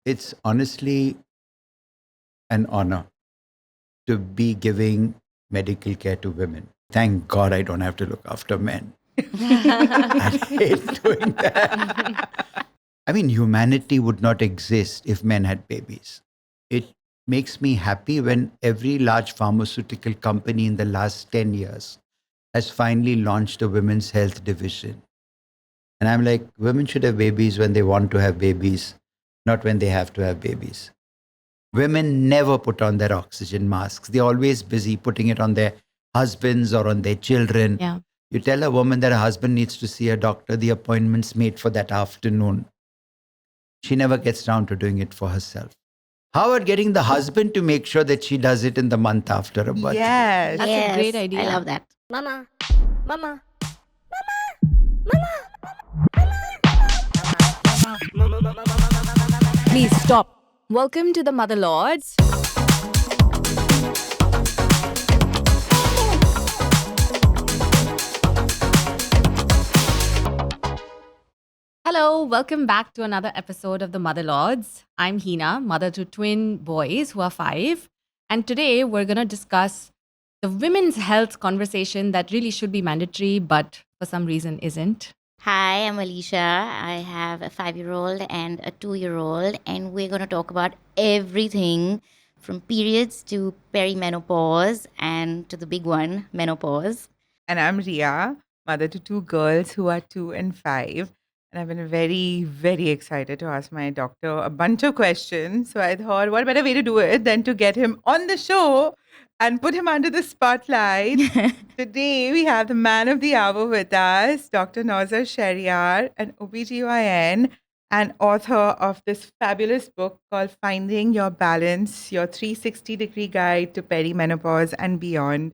It's honestly an honor to be giving medical care to women. Thank God I don't have to look after men. I hate doing that. I mean, humanity would not exist if men had babies. It makes me happy when every large pharmaceutical company in the last 10 years has finally launched a women's health division. And I'm like, women should have babies when they want to have babies, not when they have to have babies. Women never put on their oxygen masks. They're always busy putting it on their husbands or on their children. Yeah. You tell a woman that her husband needs to see a doctor, the appointment's made for that afternoon. She never gets down to doing it for herself. How about getting the husband to make sure that she does it in the month after a birthday? Yes. That's a great idea. I love that. Mama. Please stop. Welcome to the Motherlords. Hello, welcome back to another episode of the Motherlords. I'm Hina, mother to twin boys who are 5. And today we're going to discuss the women's health conversation that really should be mandatory, but for some reason isn't. Hi, I'm Alicia. I have a 5-year-old and a 2-year-old, and we're going to talk about everything from periods to perimenopause and to the big one, menopause. And I'm Ria, mother to 2 girls who are 2 and 5. And I've been very, very excited to ask my doctor a bunch of questions. So I thought, what better way to do it than to get him on the show and put him under the spotlight. Today, we have the man of the hour with us, Dr. Nozer Sheriar, an OBGYN and author of this fabulous book called Finding Your Balance, Your 360-Degree Guide to Perimenopause and Beyond.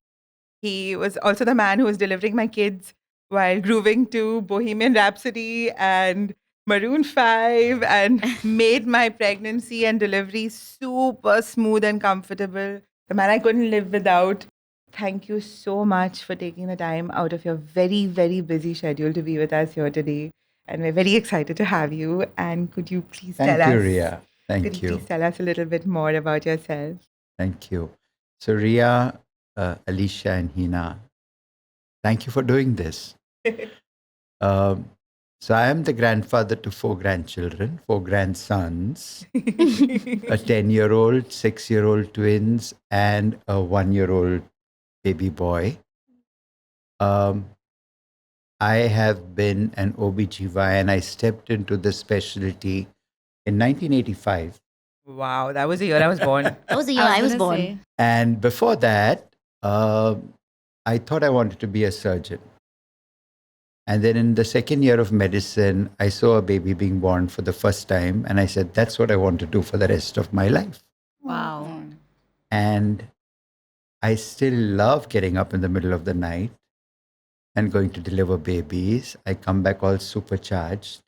He was also the man who was delivering my kids while grooving to Bohemian Rhapsody and Maroon 5 and made my pregnancy and delivery super smooth and comfortable. The man I couldn't live without. Thank you so much for taking the time out of your very, very busy schedule to be with us here today. And we're very excited to have you. And could you please tell us? Thank you, Ria. Could Thank you you. please tell us a little bit more about yourself? Thank you. So, Ria, Alicia, and Hina, thank you for doing this. So I am the grandfather to 4 grandchildren, 4 grandsons, a 10-year-old, 6-year-old twins, and a 1-year-old baby boy. I have been an OBGYN. I stepped into the specialty in 1985. Wow, that was the year I was born. That was the year I was gonna born. say, And before that, I thought I wanted to be a surgeon. And then in the second year of medicine, I saw a baby being born for the first time. And I said, that's what I want to do for the rest of my life. Wow. And I still love getting up in the middle of the night and going to deliver babies. I come back all supercharged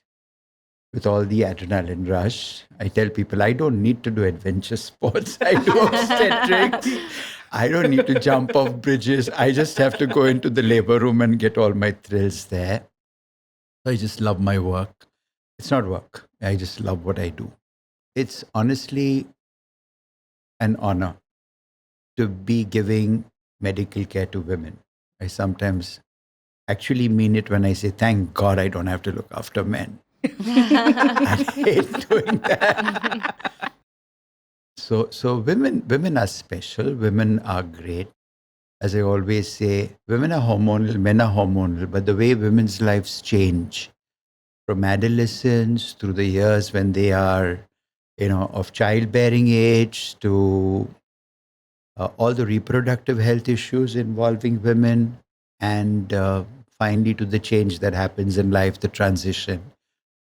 with all the adrenaline rush. I tell people, I don't need to do adventure sports. I do obstetrics. I don't need to jump off bridges. I just have to go into the labor room and get all my thrills there. I just love my work. It's not work. I just love what I do. It's honestly an honor to be giving medical care to women. I sometimes actually mean it when I say, thank God I don't have to look after men. I hate doing that. So women are special. Women are great. As I always say, women are hormonal, men are hormonal. But the way women's lives change from adolescence through the years when they are, of childbearing age to all the reproductive health issues involving women, and finally to the change that happens in life, the transition,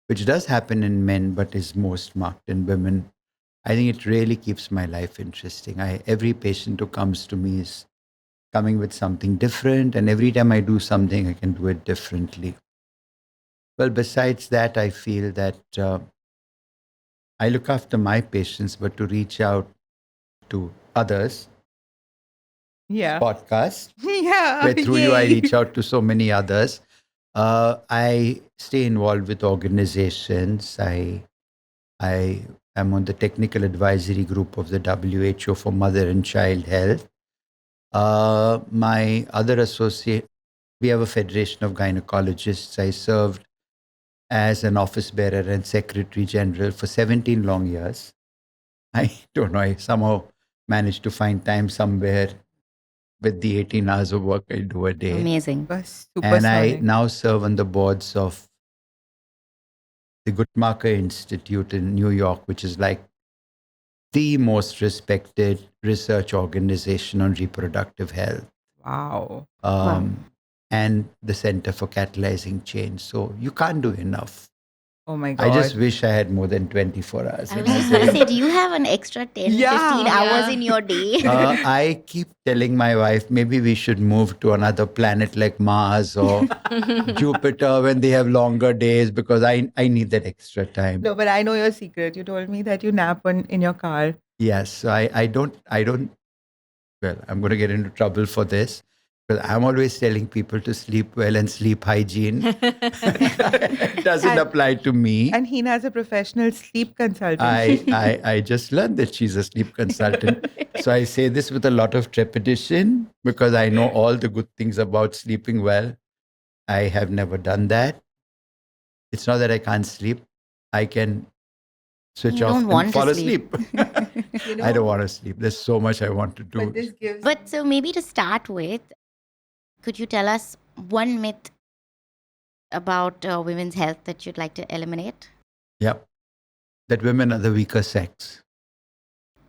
which does happen in men but is most marked in women. I think it really keeps my life interesting. Every patient who comes to me is coming with something different, and every time I do something, I can do it differently. Well, besides that, I feel that I look after my patients, but to reach out to others, Yeah. podcast, Yeah. where through you I yay. reach out to so many others. I stay involved with organizations. I I'm on the technical advisory group of the WHO for mother and child health. My other associate, we have a federation of gynecologists. I served as an office bearer and secretary general for 17 long years. I don't know, I somehow managed to find time somewhere with the 18 hours of work I do a day. Amazing. Was And I supersonic. now serve on the boards of the Guttmacher Institute in New York, which is like the most respected research organization on reproductive health, Wow. and the Center for Catalyzing Change. So you can't do enough. Oh my God. I just wish I had more than 24 hours. I in was a just going to day. say, do you have an extra 10, Yeah. 15 hours Yeah. in your day? I keep telling my wife, maybe we should move to another planet like Mars or Jupiter when they have longer days, because I need that extra time. No, but I know your secret. You told me that you nap in your car. Yes, so I don't, well, I'm going to get into trouble for this, because I'm always telling people to sleep well, and sleep hygiene it doesn't And- apply to me. And Hina is a professional sleep consultant. I just learned that she's a sleep consultant. So I say this with a lot of trepidation, because I know all the good things about sleeping well. I have never done that. It's not that I can't sleep. I can switch You off don't want and to fall sleep. asleep. You know, I don't want to sleep. There's so much I want to do. But this gives. But so maybe to start with, could you tell us one myth about women's health that you'd like to eliminate? Yep. That women are the weaker sex.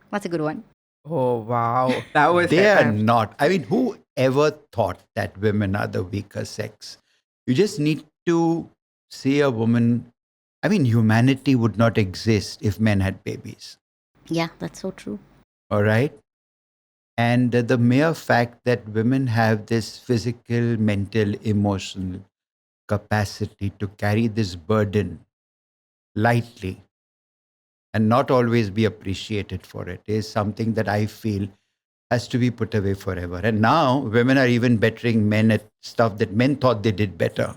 What's a good one? Oh wow, that was. They are not. I mean, who ever thought that women are the weaker sex? You just need to see a woman. I mean, humanity would not exist if men had babies. Yeah, that's so true. All right. And the mere fact that women have this physical, mental, emotional capacity to carry this burden lightly and not always be appreciated for it is something that I feel has to be put away forever. And now women are even bettering men at stuff that men thought they did better.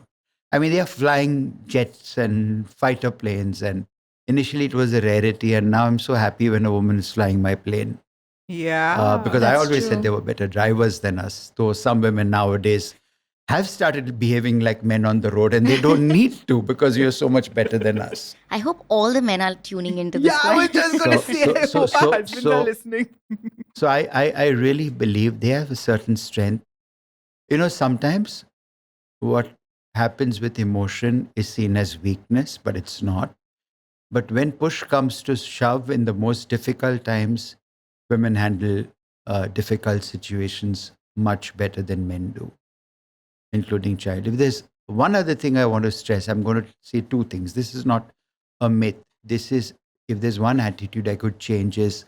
I mean, they are flying jets and fighter planes, and initially it was a rarity, and now I'm so happy when a woman is flying my plane. Yeah. Because I that's always true. said they were better drivers than us. Though some women nowadays have started behaving like men on the road, and they don't need to, because you're so much better than us. I hope all the men are tuning into this Yeah, I was one. just gonna So- say. I so- hope so- our husbands so- are listening. So I really believe they have a certain strength. You know, sometimes what happens with emotion is seen as weakness, but it's not. But when push comes to shove in the most difficult times, women handle difficult situations much better than men do, including child. If there's one other thing I want to stress, I'm going to say two things. This is not a myth. This is, if there's one attitude I could change, is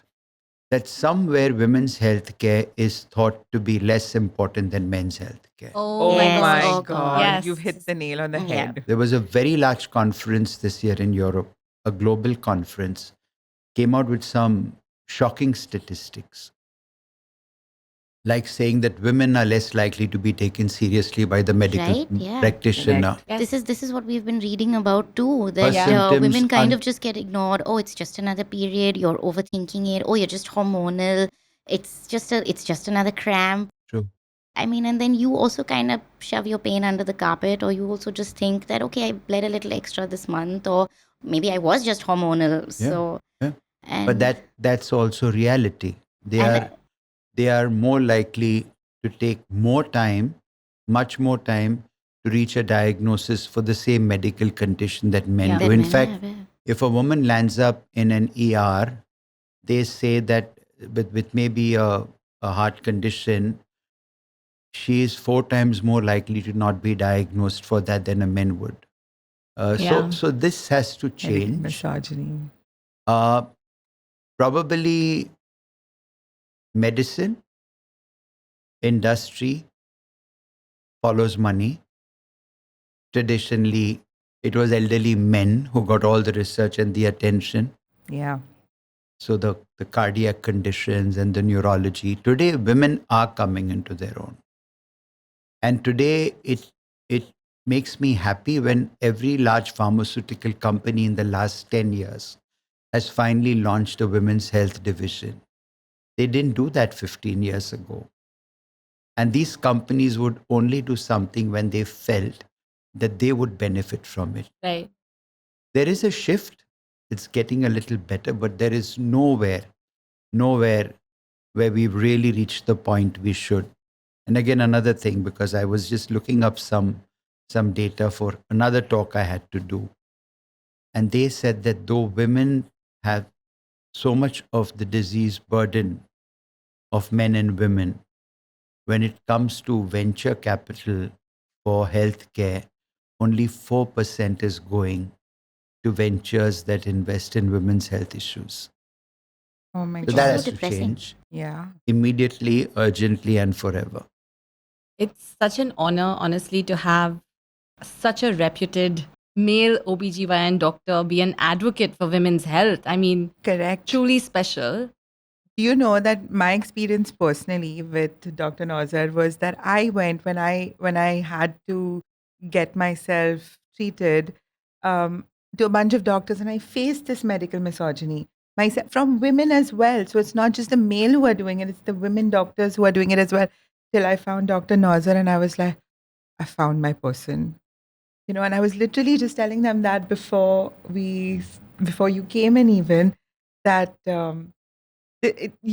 that somewhere women's health care is thought to be less important than men's health care. Oh, Oh my Yes. my gosh. Oh, God. Yes. You've hit the nail on the Yeah. head. There was a very large conference this year in Europe, a global conference, came out with some shocking statistics, like saying that women are less likely to be taken seriously by the medical Right, yeah. practitioner. Yes. This is what we've been reading about too. That symptoms women kind un- of just get ignored. Oh, it's just another period. You're overthinking it. Oh, you're just hormonal. It's just another cramp. True. I mean, and then you also kind of shove your pain under the carpet, or you also just think that okay, I bled a little extra this month, or maybe I was just hormonal. Yeah, So, yeah. and But that's also reality. And- They are more likely to take more time, much more time, to reach a diagnosis for the same medical condition that men Yeah. do. that In men fact, have, yeah. if a woman lands up in an ER, they say that with maybe a heart condition, she is 4 times more likely to not be diagnosed for that than a man would. Yeah. So this has to Medical change. misogyny. Probably medicine, industry follows money. Traditionally, it was elderly men who got all the research and the attention. Yeah. So the cardiac conditions and the neurology. Today, women are coming into their own. And today, it makes me happy when every large pharmaceutical company in the last 10 years has finally launched a women's health division. They didn't do that 15 years ago. And these companies would only do something when they felt that they would benefit from it. Right. There is a shift. It's getting a little better, but there is nowhere where we've really reached the point we should. And again, another thing, because I was just looking up some data for another talk I had to do. And they said that though women have so much of the disease burden of men and women, when it comes to venture capital for healthcare, only 4% is going to ventures that invest in women's health issues. Oh my So God. that So has to depressing. change Yeah. immediately, urgently, and forever. It's such an honor, honestly, to have such a reputed male OBGYN doctor be an advocate for women's health. I mean, Correct. truly special. Do you know that my experience personally with Dr. Nozer was that I went when I had to get myself treated to a bunch of doctors, and I faced this medical misogyny myself from women as well. So it's not just the male who are doing it; it's the women doctors who are doing it as well. Till I found Dr. Nozer, and I was like, I found my person. And I was literally just telling them that before you came in, even that.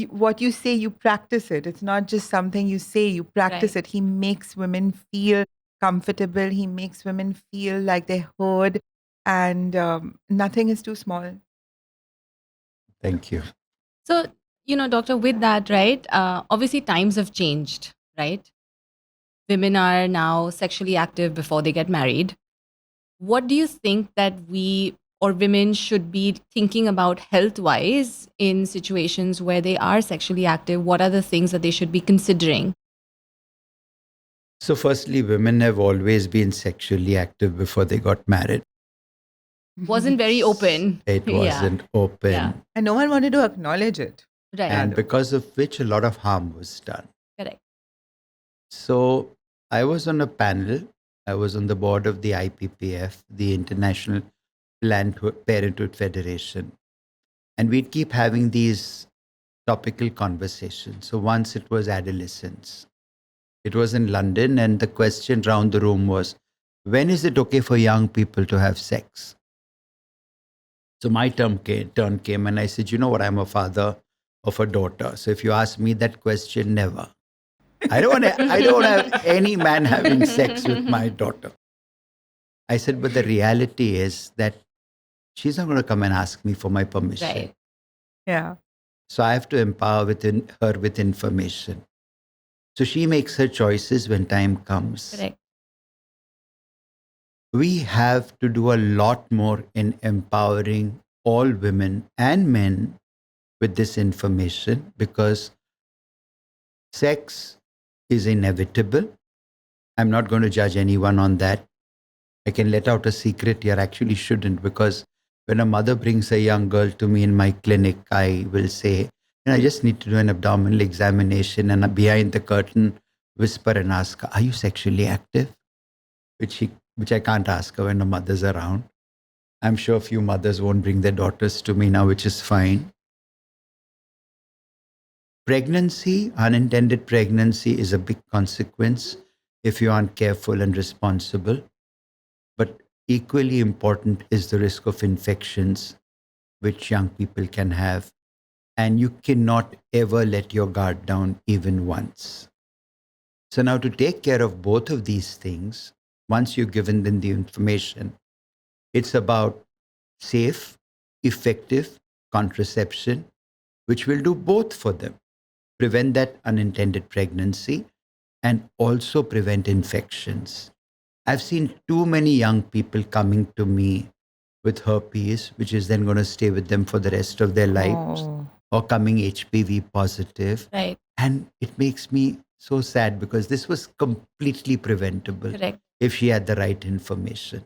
What you say, you practice it. It's not just something you say, you practice Right. it. He makes women feel comfortable. He makes women feel like they're heard, and nothing is too small. Thank you. So, doctor, with that, right? Obviously, times have changed, right? Women are now sexually active before they get married. What do you think that we or women should be thinking about health wise in situations where they are sexually active? What are the things that they should be considering? So, firstly, women have always been sexually active before they got married. Wasn't very open. It Yeah. wasn't open. Yeah. And no one wanted to acknowledge it. Right. And because of which a lot of harm was done. Correct. So, I was on a panel. I was on the board of the IPPF, the International Parenthood Federation. And we'd keep having these topical conversations. So, once it was adolescence. It was in London, and the question round the room was, when is it okay for young people to have sex? So my turn came, and I said, you know what, I'm a father of a daughter. So if you ask me that question, never. I don't have any man having sex with my daughter. I said, but the reality is that she's not going to come and ask me for my permission. Right. Yeah. So I have to empower her with information. So she makes her choices when time comes. Correct. We have to do a lot more in empowering all women and men with this information, because sex is inevitable. I'm not going to judge anyone on that. I can let out a secret here. Actually shouldn't, because when a mother brings a young girl to me in my clinic, I will say, I just need to do an abdominal examination, and behind the curtain whisper and ask her, are you sexually active? Which I can't ask her when a mother's around. I'm sure a few mothers won't bring their daughters to me now, which is fine. Pregnancy, unintended pregnancy, is a big consequence if you aren't careful and responsible. But equally important is the risk of infections, which young people can have. And you cannot ever let your guard down even once. So now, to take care of both of these things, once you've given them the information, it's about safe, effective contraception, which will do both for them. Prevent that unintended pregnancy and also prevent infections. I've seen too many young people coming to me with herpes, which is then going to stay with them for the rest of their lives, or coming HPV positive. Right. And it makes me so sad, because this was completely preventable. Correct. If she had the right information.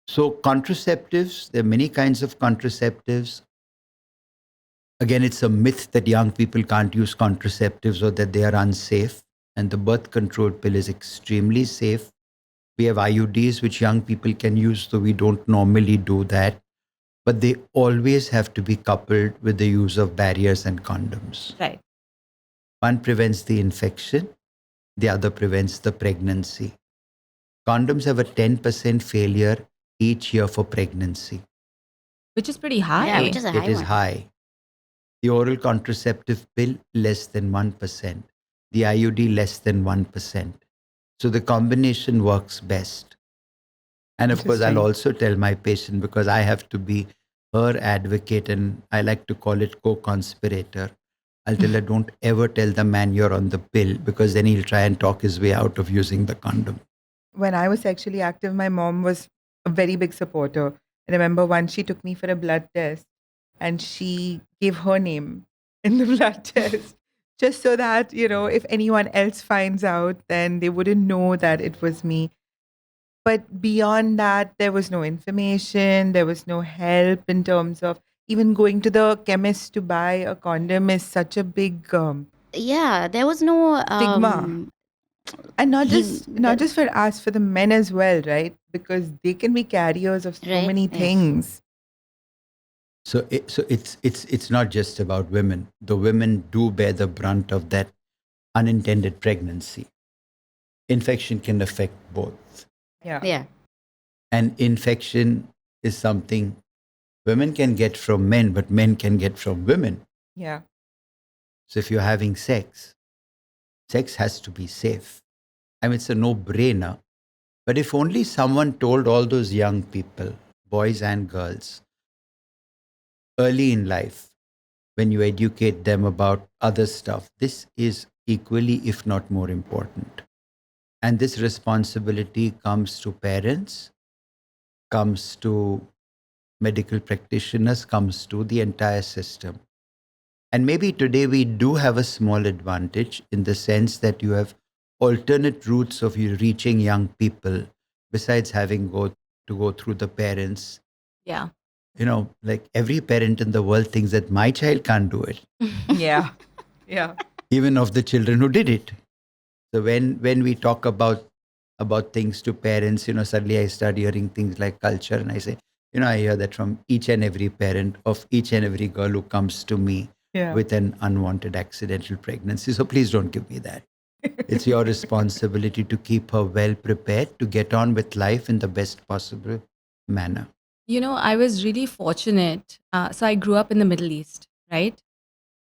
So contraceptives, there are many kinds of contraceptives. Again, it's a myth that young people can't use contraceptives or that they are unsafe. And the birth control pill is extremely safe. We have IUDs, which young people can use, though we don't normally do that. but they always have to be coupled with the use of barriers and condoms. Right. One prevents the infection, the other prevents the pregnancy. Condoms have a 10% failure each year for pregnancy. Which is pretty high. Yeah, which is a high It is one. high. The oral contraceptive pill, less than 1%. The IUD, less than 1%. So the combination works best. And of course, I'll Interesting. also tell my patient, because I have to be her advocate and I like to call it co-conspirator. I'll tell her, don't ever tell the man you're on the pill, because then he'll try and talk his way out of using the condom. When I was sexually active, my mom was a very big supporter. I remember once she took me for a blood test and she gave her name in the blood test just so that, if anyone else finds out, then they wouldn't know that it was me. But beyond that, there was no information, there was no help in terms of even going to the chemist to buy a condom is such a big Yeah, there was no stigma. And not the- just for us, for the men as well, right? Because they can be carriers of so Right, many yes. things. So it's not just about women. The women do bear the brunt of that unintended pregnancy. Infection can affect both. Yeah. yeah. And infection is something women can get from men, but men can get from women. Yeah. So if you're having sex has to be safe. I mean, it's a no-brainer. But if only someone told all those young people, boys and girls, early in life, when you educate them about other stuff, this is equally, if not more important. And this responsibility comes to parents, comes to medical practitioners, comes to the entire system. And maybe today we do have a small advantage in the sense that you have alternate routes of you reaching young people besides having to go through the parents. Yeah. Like every parent in the world thinks that my child can't do it, Yeah. Yeah. even of the children who did it. So when we talk about things to parents, suddenly I start hearing things like culture, and I say, I hear that from each and every parent of each and every girl who comes to me Yeah. with an unwanted accidental pregnancy. So please don't give me that. It's your responsibility to keep her well prepared to get on with life in the best possible manner. I was really fortunate. So I grew up in the Middle East, right?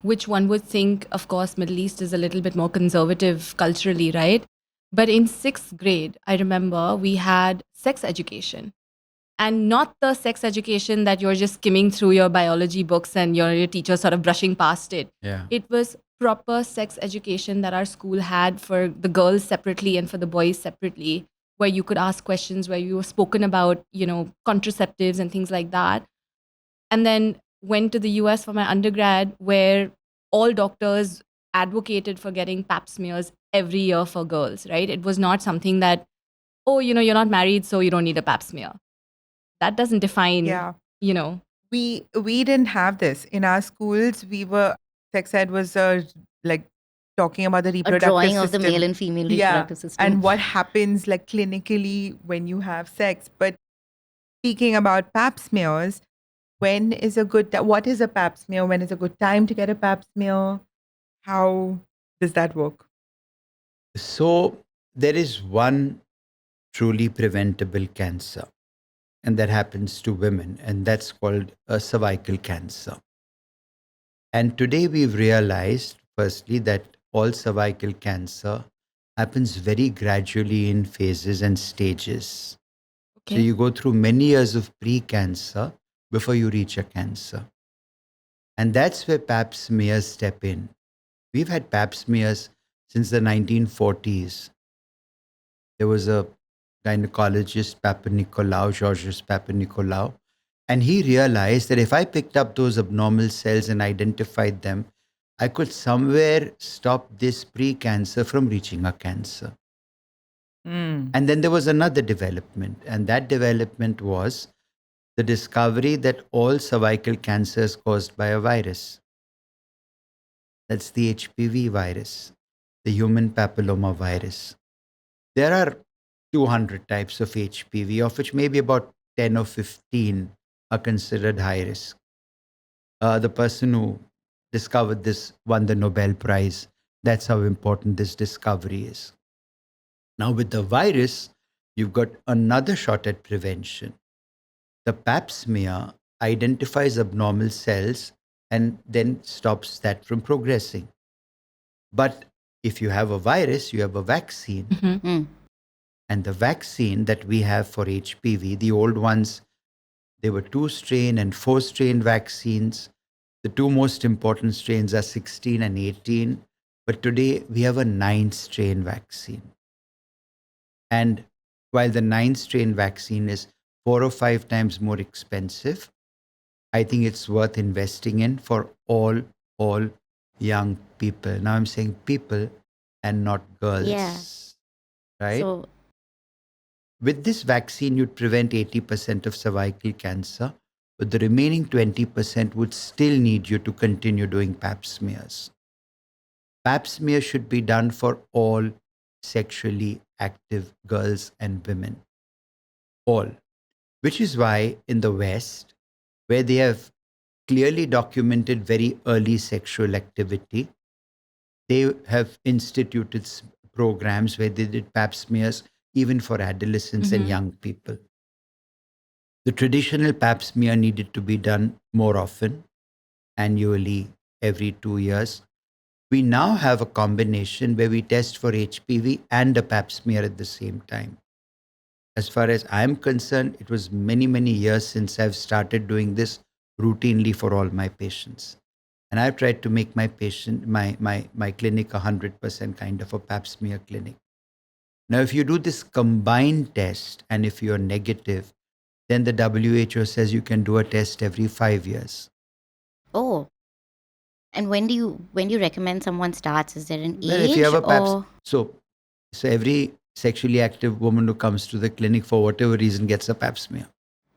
Which one would think, of course, Middle East is a little bit more conservative culturally, right? But in 6th grade, I remember we had sex education. And not the sex education that you're just skimming through your biology books and your teacher sort of brushing past it. Yeah. It was proper sex education that our school had for the girls separately and for the boys separately, where you could ask questions, where you were spoken about, contraceptives and things like that. And then went to the US for my undergrad, where all doctors advocated for getting pap smears every year for girls, right? It was not something that, oh, you're not married, so you don't need a pap smear. That doesn't define, Yeah. We We didn't have this in our schools. Sex ed was like talking about the A reproductive drawing system. of the male and female Yeah, reproductive system. and what happens like clinically when you have sex. But speaking about pap smears, when is a good what is a pap smear? When is a good time to get a pap smear? How does that work? So there is one truly preventable cancer, and that happens to women, and that's called a cervical cancer. And today we've realized, firstly, that all cervical cancer happens very gradually in phases and stages. So okay. you go through many years of pre-cancer before you reach a cancer. And that's where pap smears step in. We've had pap smears since the 1940s. There was a gynecologist, Georges Papanicolaou, and he realized that if I picked up those abnormal cells and identified them, I could somewhere stop this pre-cancer from reaching a cancer. Mm. And then there was another development, and that development was the discovery that all cervical cancer is caused by a virus. That's the HPV virus, the human papilloma virus. There are 200 types of HPV, of which maybe about 10 or 15 are considered high risk. The person who discovered this won the Nobel Prize. That's how important this discovery is. Now, with the virus, you've got another shot at prevention. The pap smear identifies abnormal cells and then stops that from progressing. But if you have a virus, you have a vaccine. Mm. And the vaccine that we have for HPV, the old ones, there were 2-strain and 4-strain vaccines. The two most important strains are 16 and 18. But today we have a 9-strain vaccine. And while the 9-strain vaccine is 4 or 5 times more expensive, I think it's worth investing in for all young people. Now I'm saying people and not girls. Yeah. Right? So, With this vaccine, you'd prevent 80% of cervical cancer, but the remaining 20% would still need you to continue doing pap smears. Pap smear should be done for all sexually active girls and women. All. Which is why in the West, where they have clearly documented very early sexual activity, they have instituted programs where they did pap smears even for adolescents and young people. The traditional pap smear needed to be done more often, annually, every 2 years. We now have a combination where we test for HPV and a pap smear at the same time. As far as I'm concerned, it was many, many years since I've started doing this routinely for all my patients. And I've tried to make my clinic 100% kind of a pap smear clinic. Now, if you do this combined test and if you're negative, then the WHO says you can do a test every 5 years. oh. And when do you recommend someone starts? Is there an Well, age if you have a pap, or so every sexually active woman who comes to the clinic for whatever reason gets a pap smear.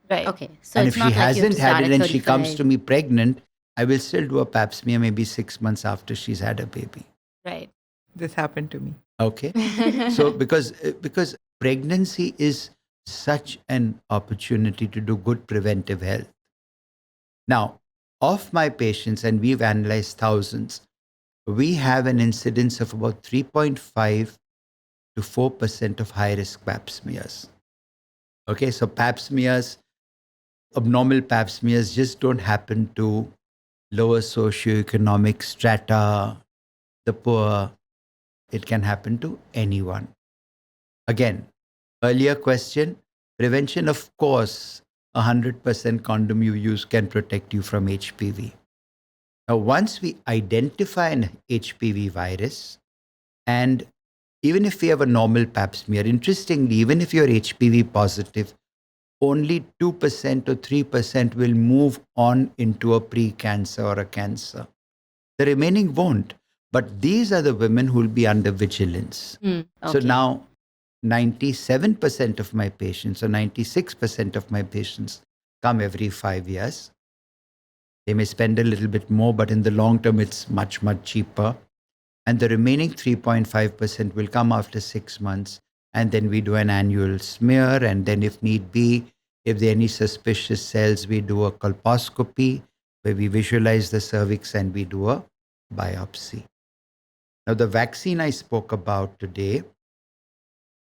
Right. okay? So And it's if not she like you have hasn't to had start it at and she comes 35. to me pregnant, I will still do a pap smear maybe 6 months after she's had a baby. Right. This happened to me. Okay. So because pregnancy is such an opportunity to do good preventive health. Now, of my patients, and we've analyzed thousands, we have an incidence of about 3.5 to 4% of high risk pap smears. Okay, so pap smears, abnormal pap smears just don't happen to lower socioeconomic strata, the poor. It can happen to anyone. Again, earlier question, prevention, of course, 100% condom you use can protect you from HPV. Now, once we identify an HPV virus, and even if we have a normal pap smear, interestingly, even if you're HPV positive, only 2% or 3% will move on into a pre-cancer or a cancer. The remaining won't. But these are the women who will be under vigilance. So Okay. now 97% of my patients or 96% of my patients come every 5 years. They may spend a little bit more, but in the long term, it's much, much cheaper. And the remaining 3.5% will come after 6 months. And then we do an annual smear. And then if need be, if there are any suspicious cells, we do a colposcopy where we visualize the cervix and we do a biopsy. Now, the vaccine I spoke about today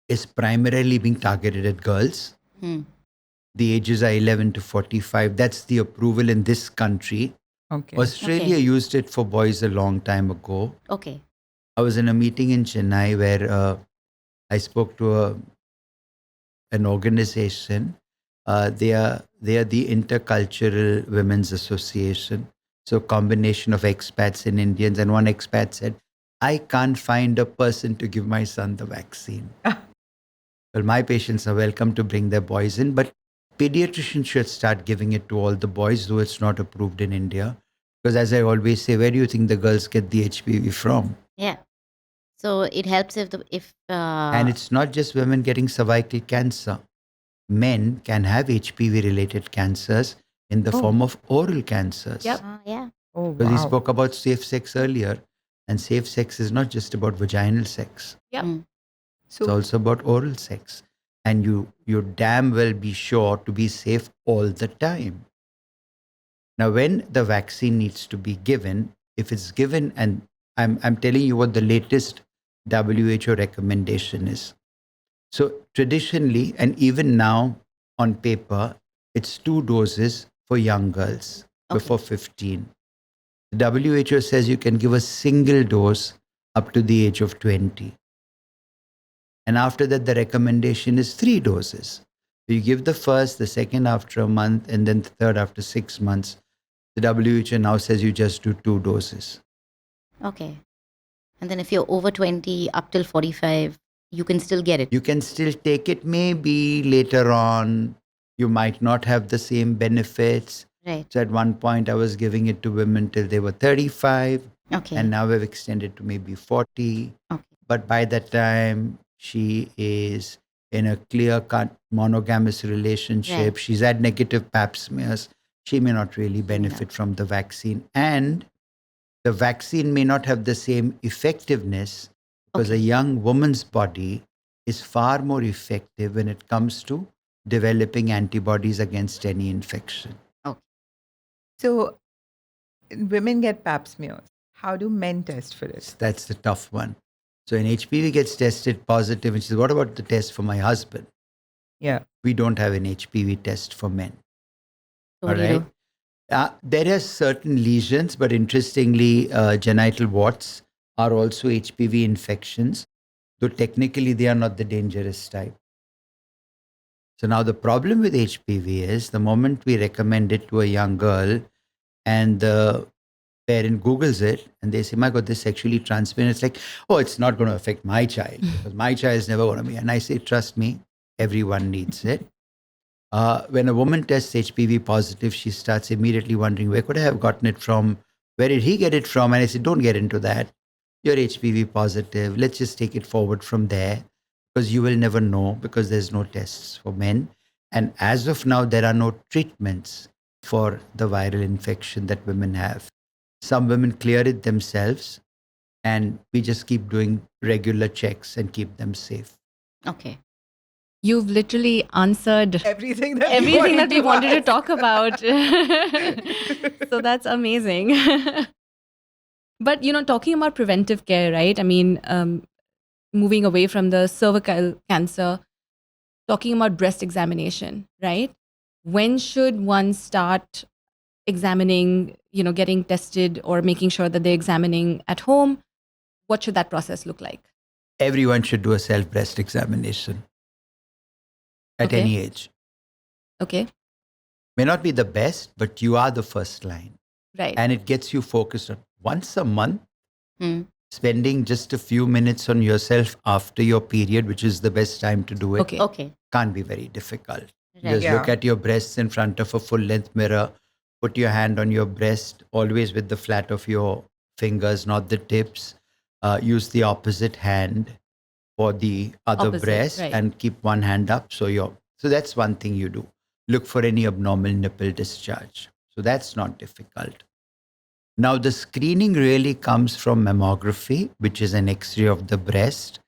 is primarily being targeted at girls. The ages are 11 to 45. That's the approval in this country. Okay. Australia Okay. used it for boys a long time ago. Okay. I was in a meeting in Chennai where I spoke to an organization. They are the Intercultural Women's Association. So combination of expats and Indians. And one expat said, I can't find a person to give my son the vaccine. Well, my patients are welcome to bring their boys in, but pediatricians should start giving it to all the boys, though it's not approved in India. Because as I always say, where do you think the girls get the HPV from? Yeah. So it helps And it's not just women getting cervical cancer. Men can have HPV-related cancers in the form of oral cancers. Yep. yeah. Oh, Because we wow. spoke about safe sex earlier, and safe sex is not just about vaginal sex. Yep. It's So, also about oral sex. And you damn well be sure to be safe all the time. Now, when the vaccine needs to be given, if it's given, and I'm telling you what the latest WHO recommendation is. So traditionally, and even now on paper, it's 2 doses for young girls before 15. The WHO says you can give a single dose up to the age of 20. And after that, the recommendation is 3 doses. So you give the first, the second after a month, and then the third after 6 months. The WHO now says you just do 2 doses. Okay. And then if you're over 20 up till 45, you can still get it. You can still take it. Maybe later on, you might not have the same benefits. Right. So at one point, I was giving it to women till they were 35. Okay. And now we've extended to maybe 40. Okay. But by that time, she is in a clear-cut monogamous relationship. Right. She's had negative pap smears. She may not really benefit from the vaccine. And the vaccine may not have the same effectiveness because a young woman's body is far more effective when it comes to developing antibodies against any infection. So women get pap smears. How do men test for it? That's the tough one. So an HPV gets tested positive, and she says, what about the test for my husband? Yeah. We don't have an HPV test for men. So what do you do? There are certain lesions, but interestingly, genital warts are also HPV infections, though technically they are not the dangerous type. So now the problem with HPV is the moment we recommend it to a young girl and the parent Googles it and they say, my God, this sexually transmitted. It's like, oh, it's not going to affect my child because my child is never going to be. And I say, trust me, everyone needs it. When a woman tests HPV positive, she starts immediately wondering, where could I have gotten it from? Where did he get it from? And I said, don't get into that. You're HPV positive. Let's just take it forward from there because you will never know because there's no tests for men. And as of now, there are no treatments for the viral infection that women have. Some women clear it themselves and we just keep doing regular checks and keep them safe. Okay. You've literally answered Everything that we wanted to talk about. So that's amazing. But, talking about preventive care, right? I mean, moving away from the cervical cancer, talking about breast examination, right? When should one start examining, getting tested or making sure that they're examining at home? What should that process look like? Everyone should do a self-breast examination at any age. Okay. May not be the best, but you are the first line. Right. And it gets you focused on once a month, Hmm. spending just a few minutes on yourself after your period, which is the best time to do it. Okay. Can't be very difficult. Right. Just Yeah. look at your breasts in front of a full-length mirror. Put your hand on your breast, always with the flat of your fingers, not the tips. Use the opposite hand for the other Opposite, breast right. and keep one hand up. So that's one thing you do. Look for any abnormal nipple discharge. So that's not difficult. Now, the screening really comes from mammography, which is an X-ray of the breast.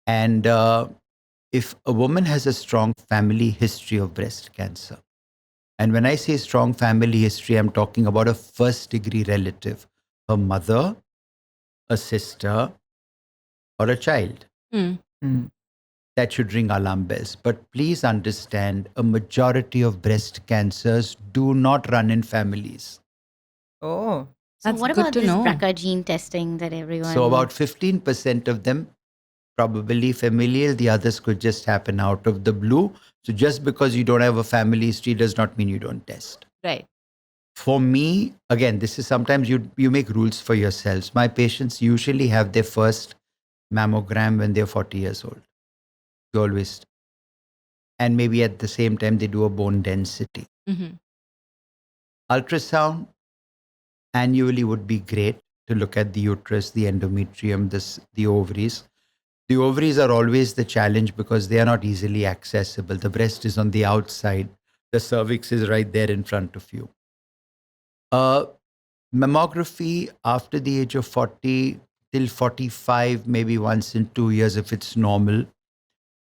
And if a woman has a strong family history of breast cancer, and when I say strong family history, I'm talking about a first-degree relative, a mother, a sister, or a child. That should ring alarm bells. But please understand, a majority of breast cancers do not run in families. Oh. So That's what good about to this know. BRCA gene testing that everyone... So about 15% of them probably familial. The others could just happen out of the blue. So just because you don't have a family history does not mean you don't test. Right. For me, again, this is sometimes you make rules for yourselves. My patients usually have their first mammogram when they're 40 years old. You always. And maybe at the same time, they do a bone density. Mm-hmm. Ultrasound annually would be great to look at the uterus, the endometrium, the ovaries. The ovaries are always the challenge because they are not easily accessible. The breast is on the outside. The cervix is right there in front of you. Mammography after the age of 40 till 45, maybe once in 2 years if it's normal.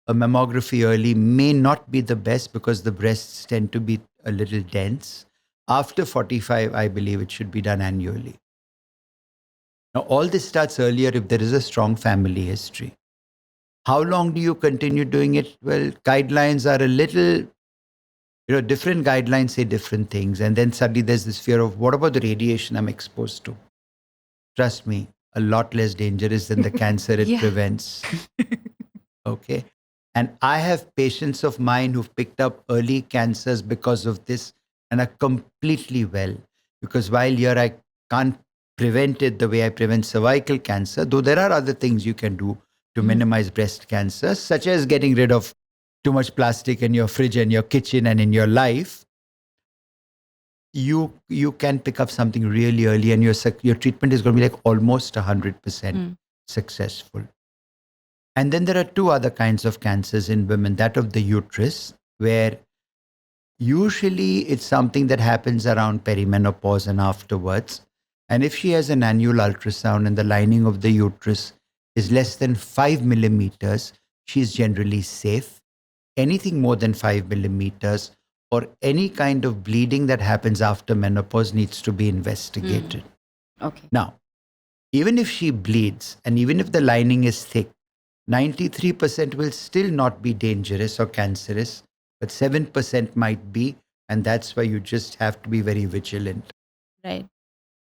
A mammography early may not be the best because the breasts tend to be a little dense. After 45, I believe it should be done annually. Now, all this starts earlier if there is a strong family history. How long do you continue doing it? Well, guidelines are a little, different guidelines say different things. And then suddenly there's this fear of what about the radiation I'm exposed to? Trust me, a lot less dangerous than the cancer it Yeah. prevents. Okay. And I have patients of mine who've picked up early cancers because of this and are completely well. Because while here I can't prevent it the way I prevent cervical cancer, though there are other things you can do to minimize breast cancer, such as getting rid of too much plastic in your fridge and your kitchen and in your life. You can pick up something really early, and your treatment is going to be like almost 100% successful. And then there are two other kinds of cancers in women, that of the uterus, where usually it's something that happens around perimenopause and afterwards. And if she has an annual ultrasound and the lining of the uterus is less than 5 millimeters, she's generally safe. Anything more than 5 millimeters or any kind of bleeding that happens after menopause needs to be investigated. Okay. Now, even if she bleeds and even if the lining is thick, 93% will still not be dangerous or cancerous, but 7% might be, and that's why you just have to be very vigilant. Right.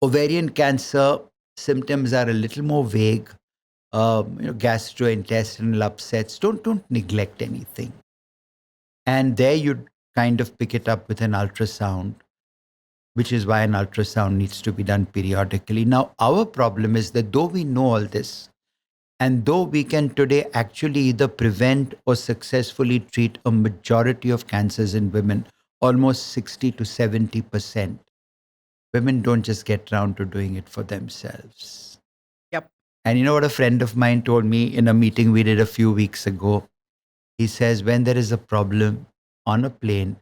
Ovarian cancer symptoms are a little more vague. Gastrointestinal upsets. Don't neglect anything. And there you kind of pick it up with an ultrasound, which is why an ultrasound needs to be done periodically. Now, our problem is that though we know all this, and though we can today actually either prevent or successfully treat a majority of cancers in women, almost 60 to 70%, women don't just get around to doing it for themselves. Yep. And you know what a friend of mine told me in a meeting we did a few weeks ago? He says, when there is a problem on a plane,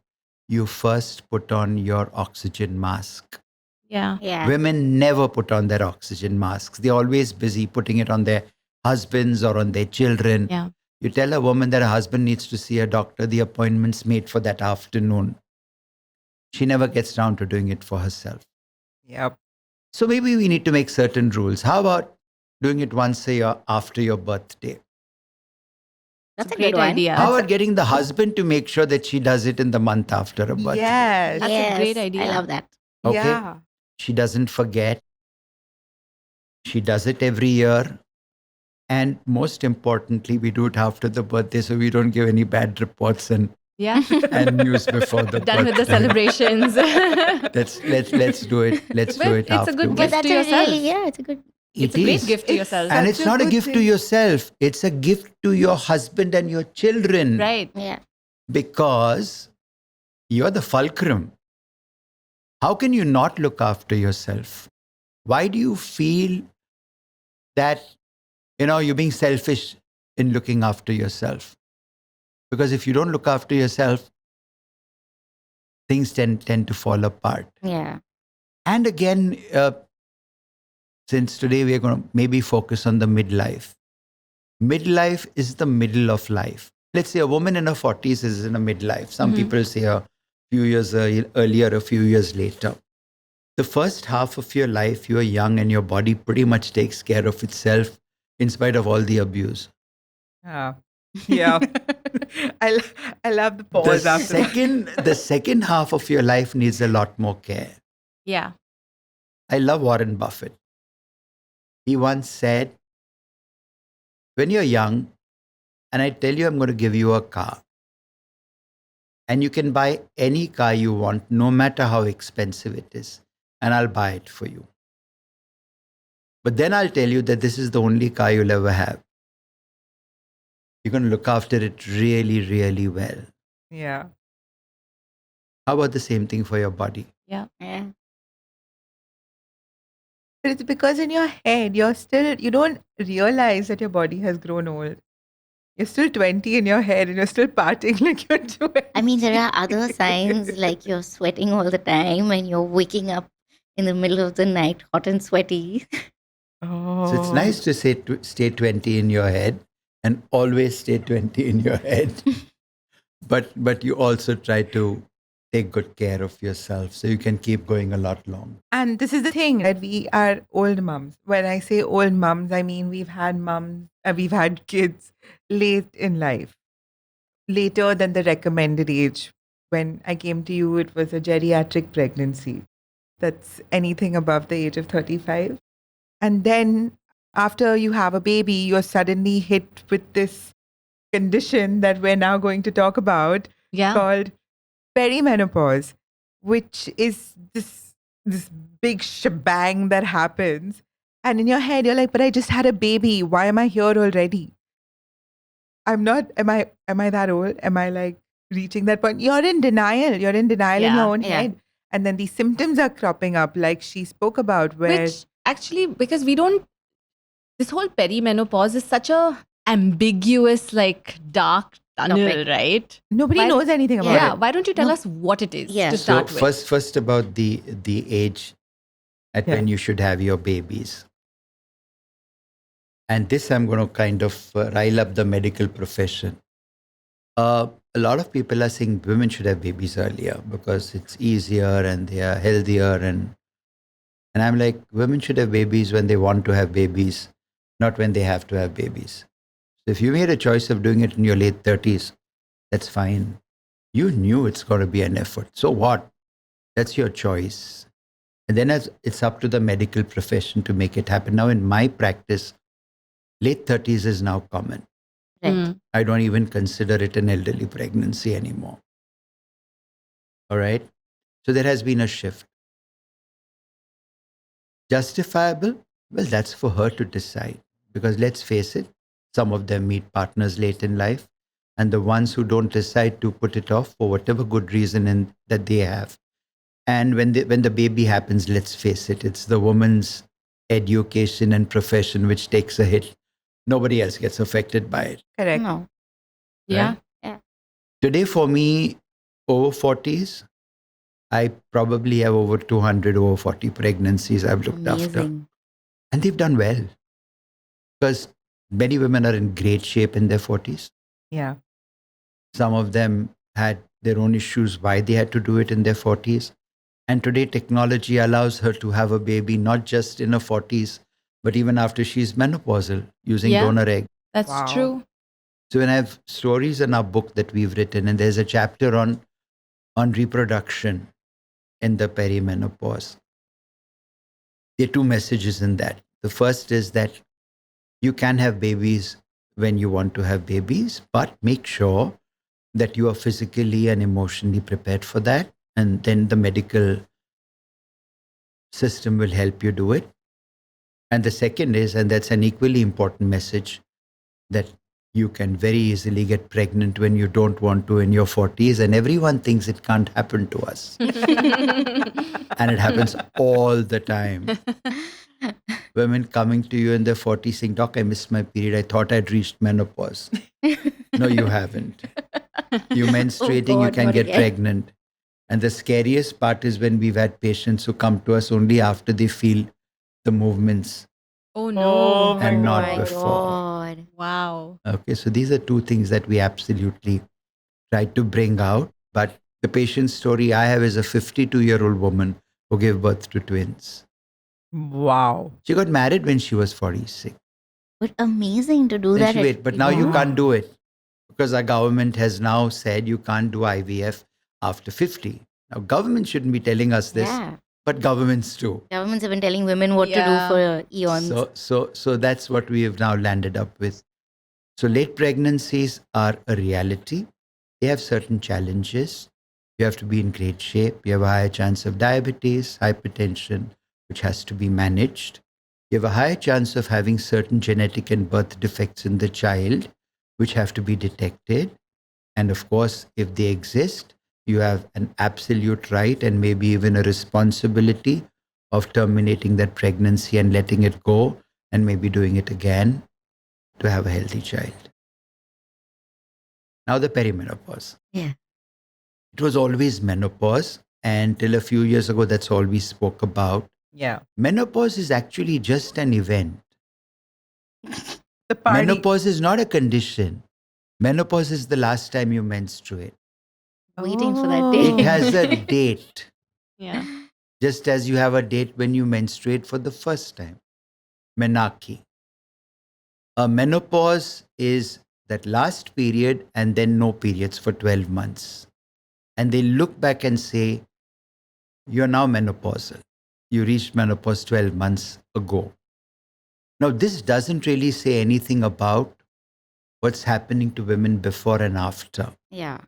you first put on your oxygen mask. Yeah. Yeah. Women never put on their oxygen masks. They're always busy putting it on their husbands or on their children. Yeah. You tell a woman that her husband needs to see a doctor, the appointment's made for that afternoon. She never gets down to doing it for herself. Yep. So maybe we need to make certain rules. How about doing it once a year after your birthday? That's a Great good one. idea. How about getting the husband to make sure that she does it in the month after her birthday? Yes. That's a great idea. I love that. Okay. Yeah. She doesn't forget. She does it every year. And most importantly, we do it after the birthday so we don't give any bad reports and Yeah. news before the Done with the birthday. celebrations. Let's do it. Let's Well, do it it's a afterwards. good But gift that's to a yourself. really, yeah, it's a good. It's a It great is. gift to It's yourself. And such it's a not a good gift to thing. yourself. It's a gift to your husband and your children. Right. Yeah. Because you're the fulcrum. How can you not look after yourself? Why do you feel that, you're being selfish in looking after yourself? Because if you don't look after yourself, things tend to fall apart. Yeah. And again, since today we're going to maybe focus on the midlife. Midlife is the middle of life. Let's say a woman in her 40s is in a midlife. Some people say a few years earlier, a few years later. The first half of your life, you're young and your body pretty much takes care of itself in spite of all the abuse. Yeah. I love the pause The after that. the second half of your life needs a lot more care. Yeah. I love Warren Buffett. He once said, when you're young, and I tell you I'm going to give you a car, and you can buy any car you want, no matter how expensive it is, and I'll buy it for you. But then I'll tell you that this is the only car you'll ever have. You're going to look after it really, really well. Yeah. How about the same thing for your body? Yeah. Yeah. But it's because in your head, you don't realize that your body has grown old. You're still 20 in your head and you're still partying like you're 20. I mean, there are other signs like you're sweating all the time and you're waking up in the middle of the night hot and sweaty. Oh. So it's nice to say stay 20 in your head and always stay 20 in your head. But you also try to take good care of yourself so you can keep going a lot longer. And this is the thing that we are old mums. When I say old mums, I mean we've had kids late in life, later than the recommended age. When I came to you, it was a geriatric pregnancy. That's anything above the age of 35. And then after you have a baby, you're suddenly hit with this condition that we're now going to talk about Yeah. called perimenopause, which is this big shebang that happens. And in your head, you're like, but I just had a baby. Why am I here already? I'm not, am I that old? Am I like reaching that point? You're in denial. You're in denial in Yeah, your own yeah. head. And then these symptoms are cropping up, like she spoke about, where Which actually, because we don't, this whole perimenopause is such a ambiguous, like dark tunnel, Topic. right? nobody Why- knows anything about Yeah. it. Why don't you tell No. us what it is Yeah. to So start with? first about the age at Yeah. when you should have your babies. And this I'm going to kind of rile up the medical profession. A lot of people are saying women should have babies earlier because it's easier and they are healthier, and I'm like, women should have babies when they want to have babies, not when they have to have babies. So if you made a choice of doing it in your late 30s, that's fine. You knew it's going to be an effort. So what? That's your choice. And then it's up to the medical profession to make it happen. Now, in my practice, late 30s is now common. Right. Mm. I don't even consider it an elderly pregnancy anymore. All right? So there has been a shift. Justifiable? Well, that's for her to decide. Because let's face it, some of them meet partners late in life. And the ones who don't decide to put it off for whatever good reason that they have. And when the baby happens, let's face it, it's the woman's education and profession which takes a hit. Nobody else gets affected by it. Correct. No. Yeah. Right? Today, for me, over 40s, I probably have over 200 over 40 pregnancies I've looked after. Amazing. And they've done well. Because many women are in great shape in their 40s. Yeah. Some of them had their own issues why they had to do it in their 40s. And today, technology allows her to have a baby not just in her 40s, but even after she's menopausal using Yeah. donor egg. That's Wow. true. So when I have stories in our book that we've written, and there's a chapter on reproduction in the perimenopause. There are two messages in that. The first is that you can have babies when you want to have babies, but make sure that you are physically and emotionally prepared for that. And then the medical system will help you do it. And the second is, and that's an equally important message, that you can very easily get pregnant when you don't want to in your 40s, and everyone thinks it can't happen to us. And it happens all the time. Women coming to you in their 40s saying, Doc, I missed my period. I thought I'd reached menopause. No, you haven't. You're menstruating, you God, can not get again. pregnant. And the scariest part is when we've had patients who come to us only after they feel the movements. Oh Oh no. my And not my before. God. Wow. Okay, so these are two things that we absolutely try to bring out. But the patient story I have is a 52-year-old woman who gave birth to twins. Wow. She got married when she was 46. But amazing to do Then that. she at- wait, but now you Wow. can't do it because our government has now said you can't do IVF after 50. Now, government shouldn't be telling us this, Yeah. but governments do. Governments have been telling women what Yeah. to do for eons. So that's what we have now landed up with. So late pregnancies are a reality. They have certain challenges. You have to be in great shape. You have a higher chance of diabetes, hypertension, which has to be managed. You have a higher chance of having certain genetic and birth defects in the child, which have to be detected. And of course, if they exist, you have an absolute right and maybe even a responsibility of terminating that pregnancy and letting it go and maybe doing it again to have a healthy child. Now the perimenopause. Yeah. It was always menopause, and till a few years ago, that's all we spoke about. Yeah. Menopause is actually just an event. The party. Menopause is not a condition. Menopause is the last time you menstruate. waiting for that Oh. day. It has a date, Yeah. just as you have a date when you menstruate for the first time. Menarche. A menopause is that last period and then no periods for 12 months. And they look back and say, you're now menopausal. You reached menopause 12 months ago. Now, this doesn't really say anything about what's happening to women before and after. Yeah.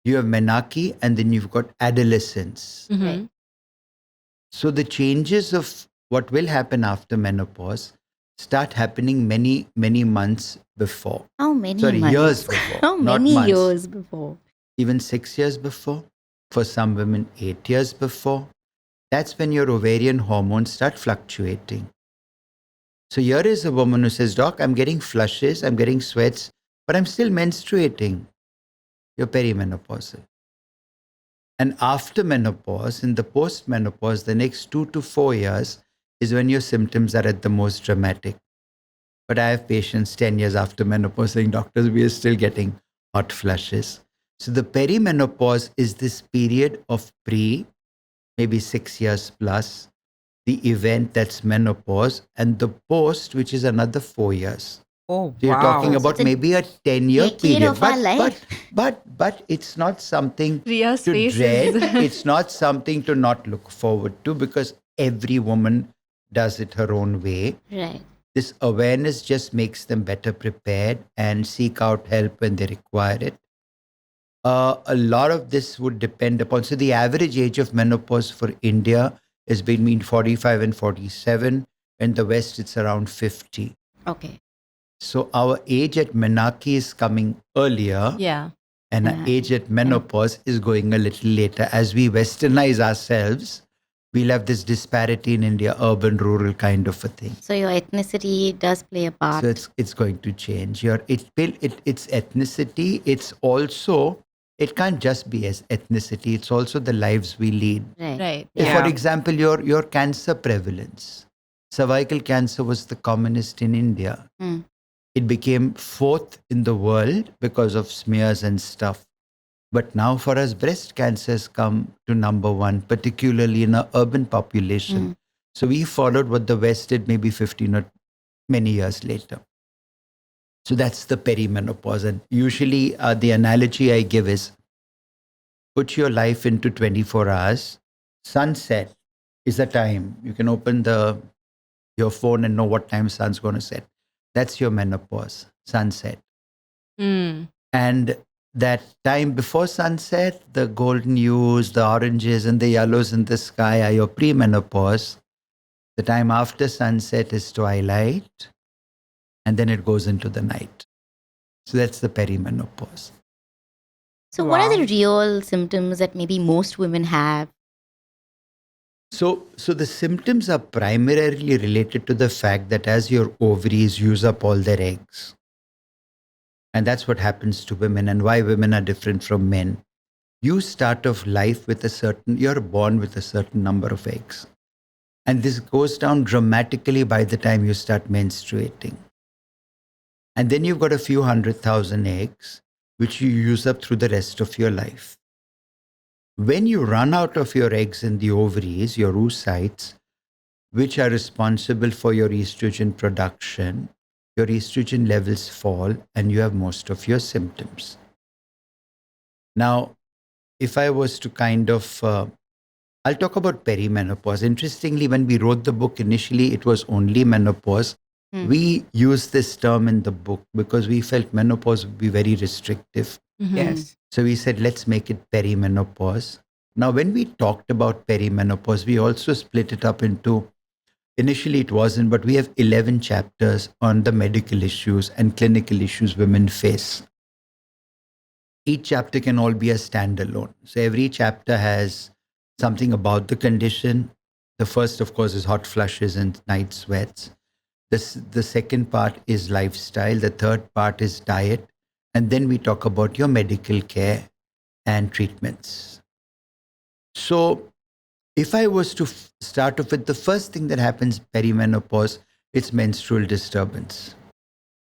You have menarche and then you've got adolescence. Mhm. Right. So the changes of what will happen after menopause start happening many, many months before. How many Sorry, months? years before. How not many months. years before? Even 6 years before. For some women, 8 years before. That's when your ovarian hormones start fluctuating. So here is a woman who says, Doc, I'm getting flushes, I'm getting sweats, but I'm still menstruating. You're perimenopausal. And after menopause, in the post-menopause, the next 2 to 4 years is when your symptoms are at the most dramatic. But I have patients 10 years after menopause saying, doctors, we are still getting hot flushes. So the perimenopause is this period of maybe 6 years plus, the event that's menopause, and the post, which is another 4 years. Oh, So you're wow. talking So about it's a maybe a 10-year decade period. of our life. But it's not something Riya's to face dread. is It's not something to not look forward to, because every woman does it her own way. Right. This awareness just makes them better prepared and seek out help when they require it. A lot of this would depend upon, so the average age of menopause for India is between 45 and 47. In the West, it's around 50. Okay. So our age at menarche is coming earlier, yeah. and our age at menopause is going a little later. As we westernize ourselves, we'll have this disparity in India, urban, rural kind of a thing. So your ethnicity does play a part. So it's going to change. It's ethnicity. It's also, it can't just be as ethnicity. It's also the lives we lead. Right. Right. If, Yeah. for example, your cancer prevalence, cervical cancer was the commonest in India. Mm. It became fourth in the world because of smears and stuff. But now for us, breast cancer has come to number one, particularly in our urban population. So we followed what the West did maybe 15 or many years later. So that's the perimenopause. And usually the analogy I give is, put your life into 24 hours. Sunset is the time. You can open your phone and know what time sun's going to set. That's your menopause, sunset. Mm. And that time before sunset, the golden hues, the oranges and the yellows in the sky are your premenopause. The time after sunset is twilight, and then it goes into the night. So that's the perimenopause. So what are Wow. the real symptoms that maybe most women have? So the symptoms are primarily related to the fact that as your ovaries use up all their eggs, and that's what happens to women and why women are different from men. You start off life with you're born with a certain number of eggs. And this goes down dramatically by the time you start menstruating. And then you've got a few 100,000 eggs, which you use up through the rest of your life. When you run out of your eggs in the ovaries, your oocytes, which are responsible for your estrogen production, your estrogen levels fall and you have most of your symptoms. Now, if I was to kind of, I'll talk about perimenopause. Interestingly, when we wrote the book initially, it was only menopause. We used this term in the book because we felt menopause would be very restrictive. Mhm. Yes. So we said, let's make it perimenopause. Now, when we talked about perimenopause, we also split it up into, initially it wasn't, but we have 11 chapters on the medical issues and clinical issues women face. Each chapter can all be a standalone. So every chapter has something about the condition. The first, of course, is hot flushes and night sweats. The second part is lifestyle. The third part is diet. And then we talk about your medical care and treatments. So if I was to start off with the first thing that happens perimenopause, it's menstrual disturbance.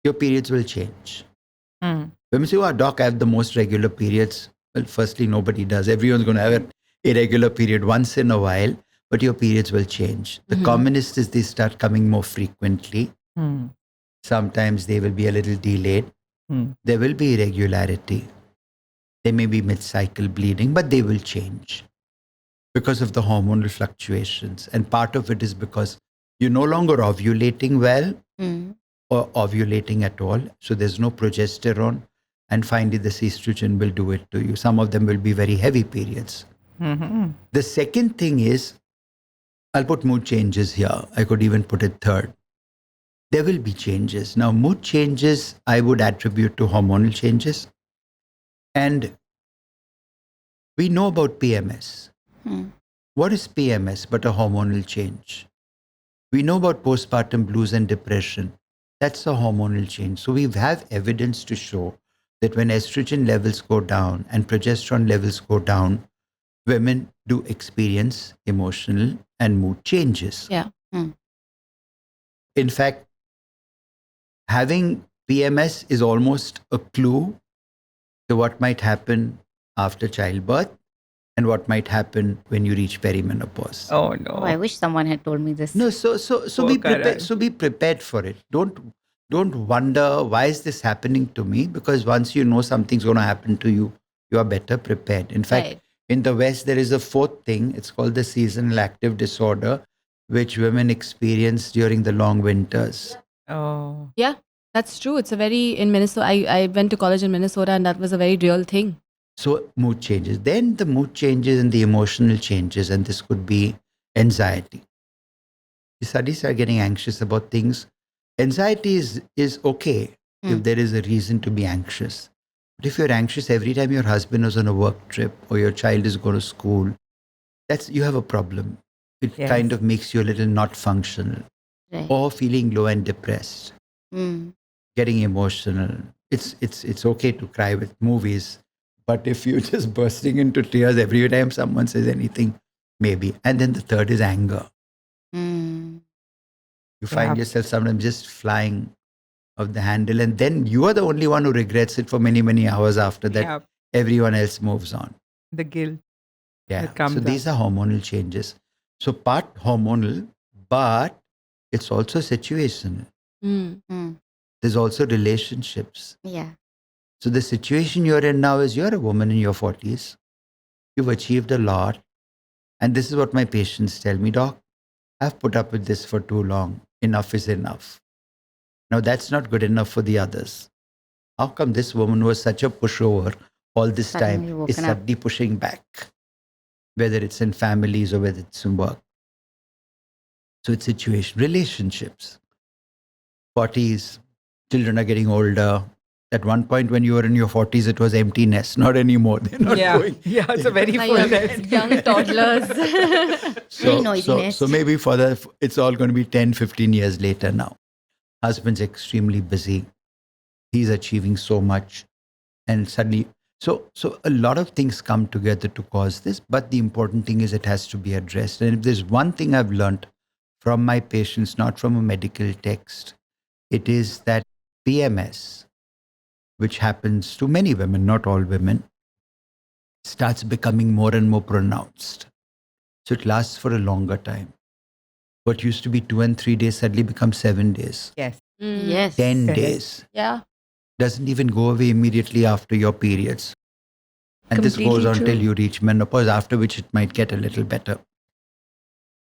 Your periods will change. Mm. Women say, oh, doc, I have the most regular periods. Well, firstly, nobody does. Everyone's going to have an irregular period once in a while, but your periods will change. The Mhm. commonest is they start coming more frequently. Sometimes they will be a little delayed. There will be irregularity. They may be mid-cycle bleeding, but they will change because of the hormonal fluctuations. And part of it is because you're no longer ovulating well Mm. or ovulating at all. So there's no progesterone. And finally, this estrogen will do it to you. Some of them will be very heavy periods. The second thing is, I'll put mood changes here. I could even put it third. There will be changes. Now, mood changes I would attribute to hormonal changes. And we know about PMS. Mm. What is PMS but a hormonal change? We know about postpartum blues and depression. That's a hormonal change. So we have evidence to show that when estrogen levels go down and progesterone levels go down, women do experience emotional and mood changes. Yeah. In fact, having PMS is almost a clue to what might happen after childbirth and what might happen when you reach perimenopause. Oh no. Oh, I wish someone had told me this. No, so Poor be prepared. Karan. So be prepared for it. Don't wonder why is this happening to me, because once you know something's going to happen to you, you are better prepared. In fact, Right. in the West, there is a fourth thing. It's called the seasonal active disorder, which women experience during the long winters. Oh. Yeah, that's true. It's a very, in Minnesota, I went to college in Minnesota and that was a very real thing. So mood changes. Then the mood changes and the emotional changes, and this could be anxiety. You suddenly start getting anxious about things. Anxiety is okay if there is a reason to be anxious. But if you're anxious every time your husband is on a work trip or your child is going to school, you have a problem. It Yes. kind of makes you a little not functional, Right. or feeling low and depressed, Mm. getting emotional. It's okay to cry with movies, but if you're just bursting into tears every time someone says anything, maybe. And then the third is anger. Mm. You find Yeah. yourself sometimes just flying off the handle, and then you are the only one who regrets it for many, many hours after that. Yeah. Everyone else moves on. The guilt. Yeah. That comes So these are hormonal changes. So part hormonal, but it's also situational. Mm. There's also relationships. Yeah. So the situation you're in now is you're a woman in your 40s. You've achieved a lot. And this is what my patients tell me, Doc, I've put up with this for too long. Enough is enough. Now that's not good enough for the others. How come this woman who was such a pushover all this Suddenly time woken is up. suddenly pushing back? Whether it's in families or whether it's in work. So it's situation, relationships. 40s, children are getting older. At one point when you were in your 40s, it was emptiness. Not anymore. They're not going. Yeah, it's a very Now full you nest. have young toddlers. Very noisy so, nest. so maybe it's all going to be 10, 15 years later now. Husband's extremely busy. He's achieving so much. And suddenly, so a lot of things come together to cause this. But the important thing is it has to be addressed. And if there's one thing I've learned from my patients, not from a medical text, it is that PMS, which happens to many women, not all women, starts becoming more and more pronounced. So it lasts for a longer time. What used to be 2 and 3 days suddenly becomes 7 days, Yes. Yes. 10 Correct. days. Yeah. Doesn't even go away immediately after your periods. And this goes Completely on till true. you reach menopause, after which it might get a little better.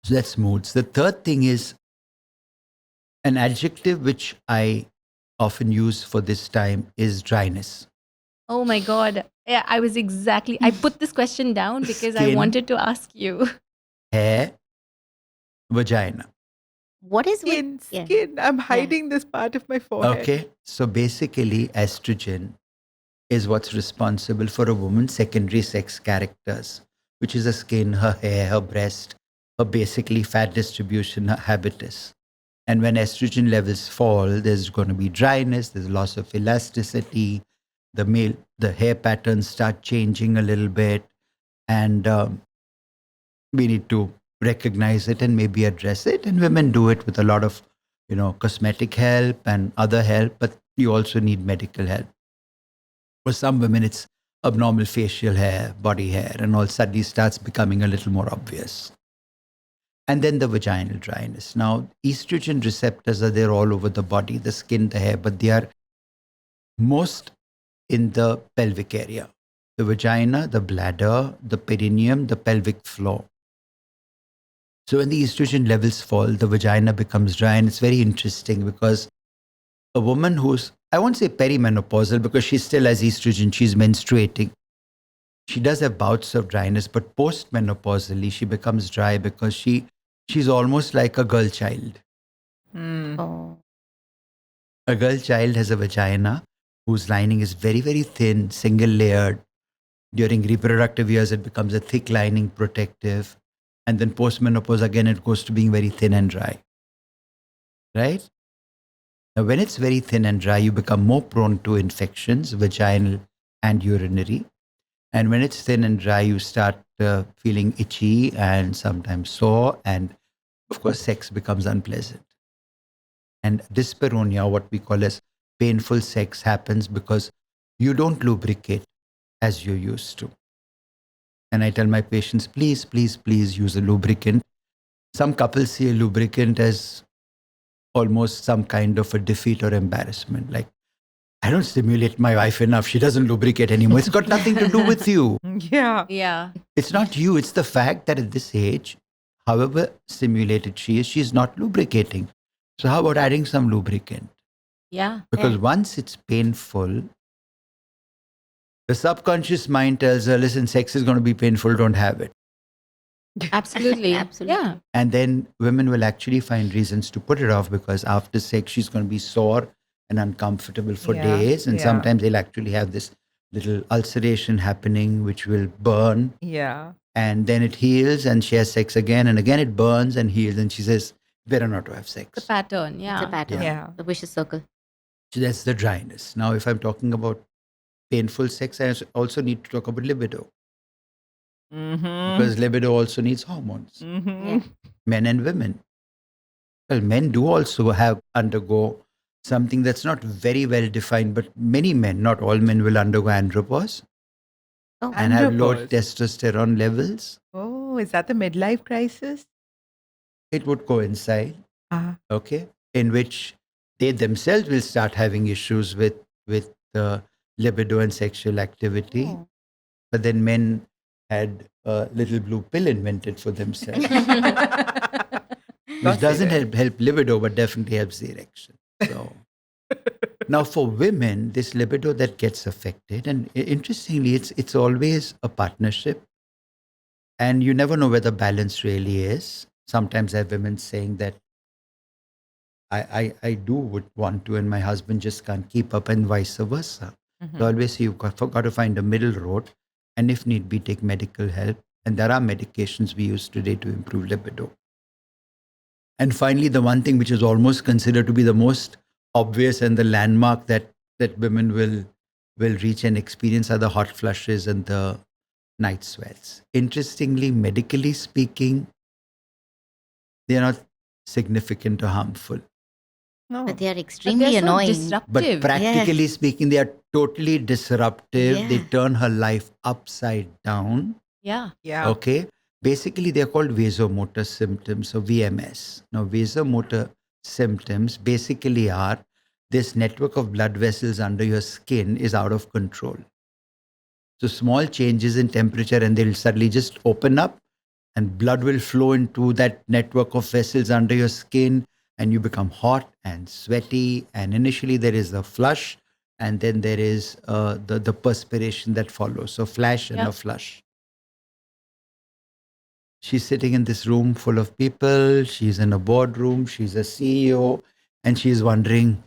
So that's moods. The third thing is an adjective which I often use for this time is dryness. Oh my God. Yeah, I put this question down because I Skin. wanted to ask you. Hair, vagina. What is with Skin, yeah. skin. I'm hiding this part of my forehead. Okay. So basically, estrogen is what's responsible for a woman's secondary sex characters, which is her skin, her hair, her breast, her basically fat distribution, her habitus. And when estrogen levels fall, there's going to be dryness, there's loss of elasticity, the hair patterns start changing a little bit, and we need to recognize it and maybe address it. And women do it with a lot of, cosmetic help and other help, but you also need medical help. For some women, it's abnormal facial hair, body hair, and all suddenly starts becoming a little more obvious. And then the vaginal dryness. Now, estrogen receptors are there all over the body, the skin, the hair, but they are most in the pelvic area. The vagina, the bladder, the perineum, the pelvic floor. So when the estrogen levels fall, the vagina becomes dry. And it's very interesting because a woman who's, I won't say perimenopausal because she still has estrogen, she's menstruating. She does have bouts of dryness, but postmenopausally, she becomes dry because she's almost like a girl child. Oh. A girl child has a vagina whose lining is very, very thin, single layered. During reproductive years, it becomes a thick lining, protective. And then postmenopause, again, it goes to being very thin and dry. Right? Now, when it's very thin and dry, you become more prone to infections, vaginal and urinary. And when it's thin and dry, you start feeling itchy and sometimes sore. And of course, sex becomes unpleasant. And dyspareunia, what we call as painful sex, happens because you don't lubricate as you used to. And I tell my patients, please, please, please use a lubricant. Some couples see a lubricant as almost some kind of a defeat or embarrassment. Like, I don't stimulate my wife enough. She doesn't lubricate anymore. It's got nothing to do with you. Yeah. Yeah. It's not you. It's the fact that at this age, however stimulated she is, she's not lubricating. So how about adding some lubricant? Yeah. Because once it's painful, the subconscious mind tells her, listen, sex is going to be painful, don't have it. Absolutely. Absolutely. Yeah. And then women will actually find reasons to put it off because after sex, she's going to be sore and uncomfortable for Yeah, days. And yeah. sometimes they'll actually have this little ulceration happening, which will burn. Yeah. And then it heals and she has sex again. And again, it burns and heals. And she says, better not to have The sex. pattern. Yeah. It's a pattern. Yeah. The vicious circle. So that's the dryness. Now, if I'm talking about painful sex, I also need to talk about libido. Mm-hmm. Because libido also needs hormones, Mm-hmm. Yeah. men and women. Well, men do also undergo something that's not very well defined, but many men, not all men, will undergo andropause Oh. and have low Andropause. testosterone levels. Oh, is that the midlife crisis? It would coincide, Ah. okay, in which they themselves will start having issues with libido and sexual activity. Oh. But then men had a little blue pill invented for themselves, which doesn't help libido, but definitely helps the erection. So now for women, this libido that gets affected, and interestingly, it's always a partnership, and you never know where the balance really is. Sometimes I have women saying that I would want to, and my husband just can't keep up, and vice versa. Mhm. So always you've got to find a middle road, and if need be, take medical help. And there are medications we use today to improve libido. And finally, the one thing which is almost considered to be the most obvious and the landmark that women will reach and experience are the hot flushes and the night sweats. Interestingly, medically speaking, they are not significant or harmful. No. But they are But extremely they're so annoying. disruptive. But practically Yes. speaking, they are totally disruptive. They Yeah. turn her life upside down. Yeah. Yeah. Okay. Basically, they're called vasomotor symptoms or VMS. Now, vasomotor symptoms basically are this network of blood vessels under your skin is out of control. So, small changes in temperature and they'll suddenly just open up and blood will flow into that network of vessels under your skin and you become hot and sweaty. And initially, there is a flush and then there is the perspiration that follows. So, flash and Yeah. a flush. She's sitting in this room full of people. She's in a boardroom. She's a CEO. And she's wondering,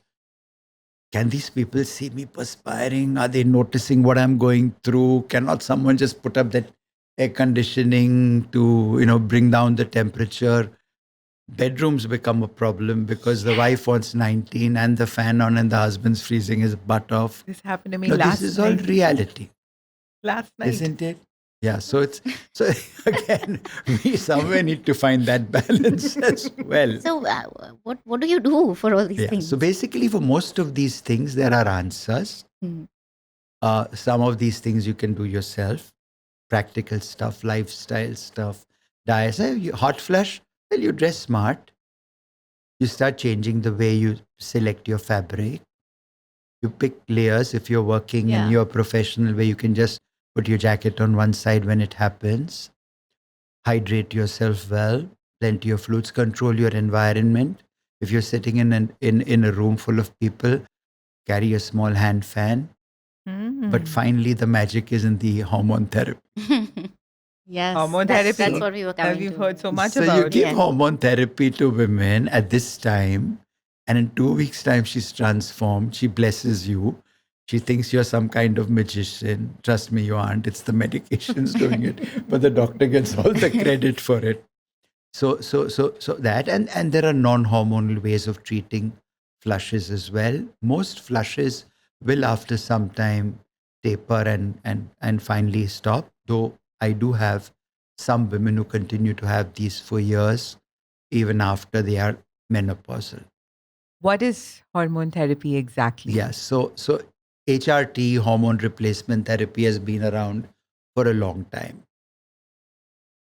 can these people see me perspiring? Are they noticing what I'm going through? Cannot someone just put up that air conditioning to, bring down the temperature? Bedrooms become a problem because the wife wants 19 and the fan on and the husband's freezing his butt off. This happened to me No, last this is all night. reality, Last night. isn't it? Yeah, so again, we somewhere need to find that balance as well. So, what do you do for all these Yeah, things? so basically for most of these things, there are answers. Hmm. Some of these things you can do yourself, practical stuff, lifestyle stuff, diet. Hot flush, well, you dress smart. You start changing the way you select your fabric. You pick layers if you're working and you're a professional, where you can just put your jacket on one side when it happens. Hydrate yourself well, plenty of fluids, control your environment. If you're sitting in a room full of people, carry a small hand fan. But finally, the magic is in the hormone therapy. Yes. Hormone That's therapy. what we were coming We've to. heard so much So about. you give Yes. hormone therapy to women at this time, and in 2 weeks' time, she's transformed. She blesses you. She thinks you're some kind of magician. Trust me, you aren't. It's the medications doing it, but the doctor gets all the credit for it. So that, and there are non-hormonal ways of treating flushes as well. Most flushes will, after some time, taper and finally stop. Though I do have some women who continue to have these for years, even after they are menopausal. What is hormone therapy exactly? Yes. So HRT, hormone replacement therapy, has been around for a long time.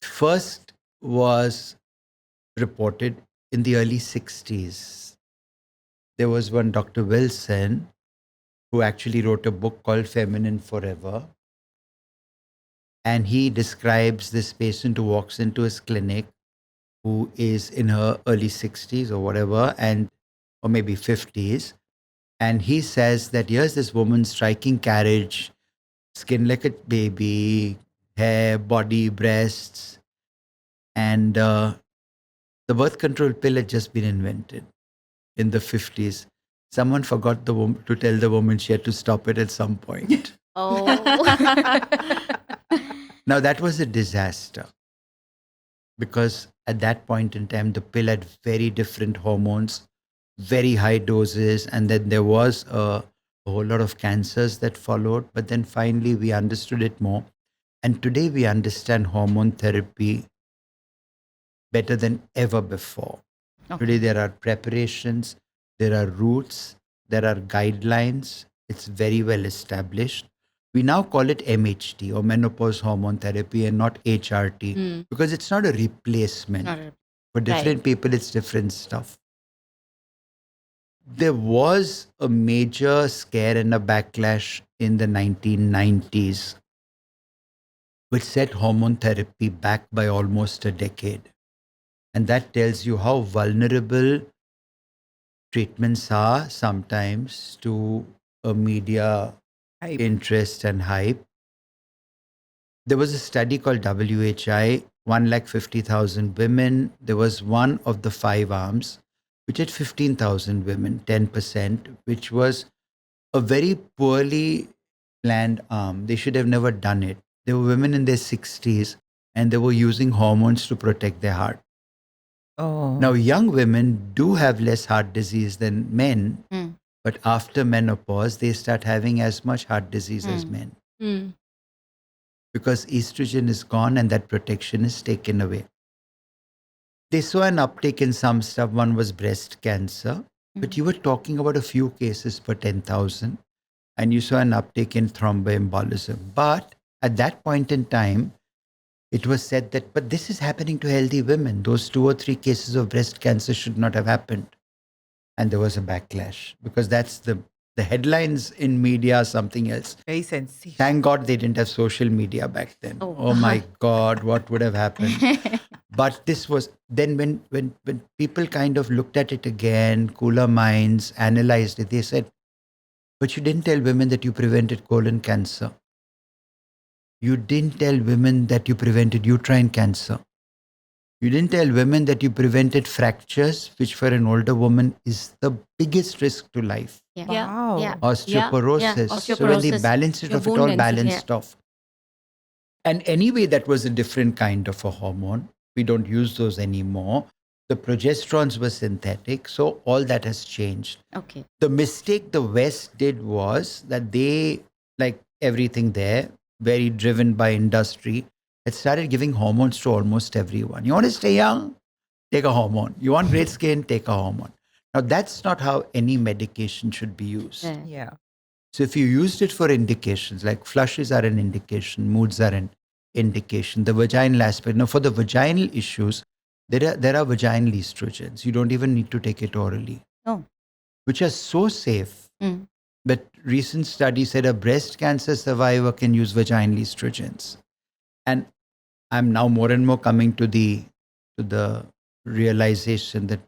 First was reported in the early 60s. There was one Dr. Wilson who actually wrote a book called Feminine Forever. And he describes this patient who walks into his clinic who is in her early 60s or whatever, or maybe 50s. And he says that here's this woman, striking carriage, skin like a baby, hair, body, breasts, and the birth control pill had just been invented in the 50s. Someone forgot to tell the woman she had to stop it at some point. Oh. Now, that was a disaster because at that point in time, the pill had very different hormones, very high doses, and then there was a whole lot of cancers that followed. But then finally, we understood it more. And today, we understand hormone therapy better than ever before. Okay. Today, there are preparations, there are routes, there are guidelines. It's very well established. We now call it MHT, or menopause hormone therapy, and not HRT, because it's not a replacement. Not a- For different people, it's different stuff. There was a major scare and a backlash in the 1990s, which set hormone therapy back by almost a decade. And that tells you how vulnerable treatments are sometimes to a media Hype. interest and hype. There was a study called WHI, 150,000 women. There was one of the 5 arms, which had 15,000 women, 10%, which was a very poorly planned arm. They should have never done it. There were women in their 60s and they were using hormones to protect their heart. Oh. Now, young women do have less heart disease than men, but after menopause, they start having as much heart disease as men because estrogen is gone and that protection is taken away. They saw an uptick in some stuff. One was breast cancer, but you were talking about a few cases per 10,000, and you saw an uptick in thromboembolism. But at that point in time, it was said that, but this is happening to healthy women. Those 2 or 3 cases of breast cancer should not have happened. And there was a backlash because that's the headlines in media are something else. Very sensitive. Thank God they didn't have social media back then. Oh my God, what would have happened? But this was, then when people kind of looked at it again, cooler minds, analyzed it, they said, but you didn't tell women that you prevented colon cancer. You didn't tell women that you prevented uterine cancer. You didn't tell women that you prevented fractures, which for an older woman is the biggest risk to life. Yeah. Wow. Yeah. Osteoporosis. Yeah, So when they osteoporosis. balanced it Your off, it bone all density. balanced off. And anyway, that was a different kind of a hormone. We don't use those anymore. The progesterones were synthetic. So all that has changed. Okay. The mistake the West did was that they, like everything there, very driven by industry, it started giving hormones to almost everyone. You want to stay young? Take a hormone. You want great skin? Take a hormone. Now, that's not how any medication should be used. Yeah. Yeah. So if you used it for indications, like flushes are an indication, moods are an indication, the vaginal aspect. Now, for the vaginal issues, there are vaginal estrogens. You don't even need to take it orally, Oh. which are so safe. Mm. But recent study said a breast cancer survivor can use vaginal estrogens. And I'm now more and more coming to the realization that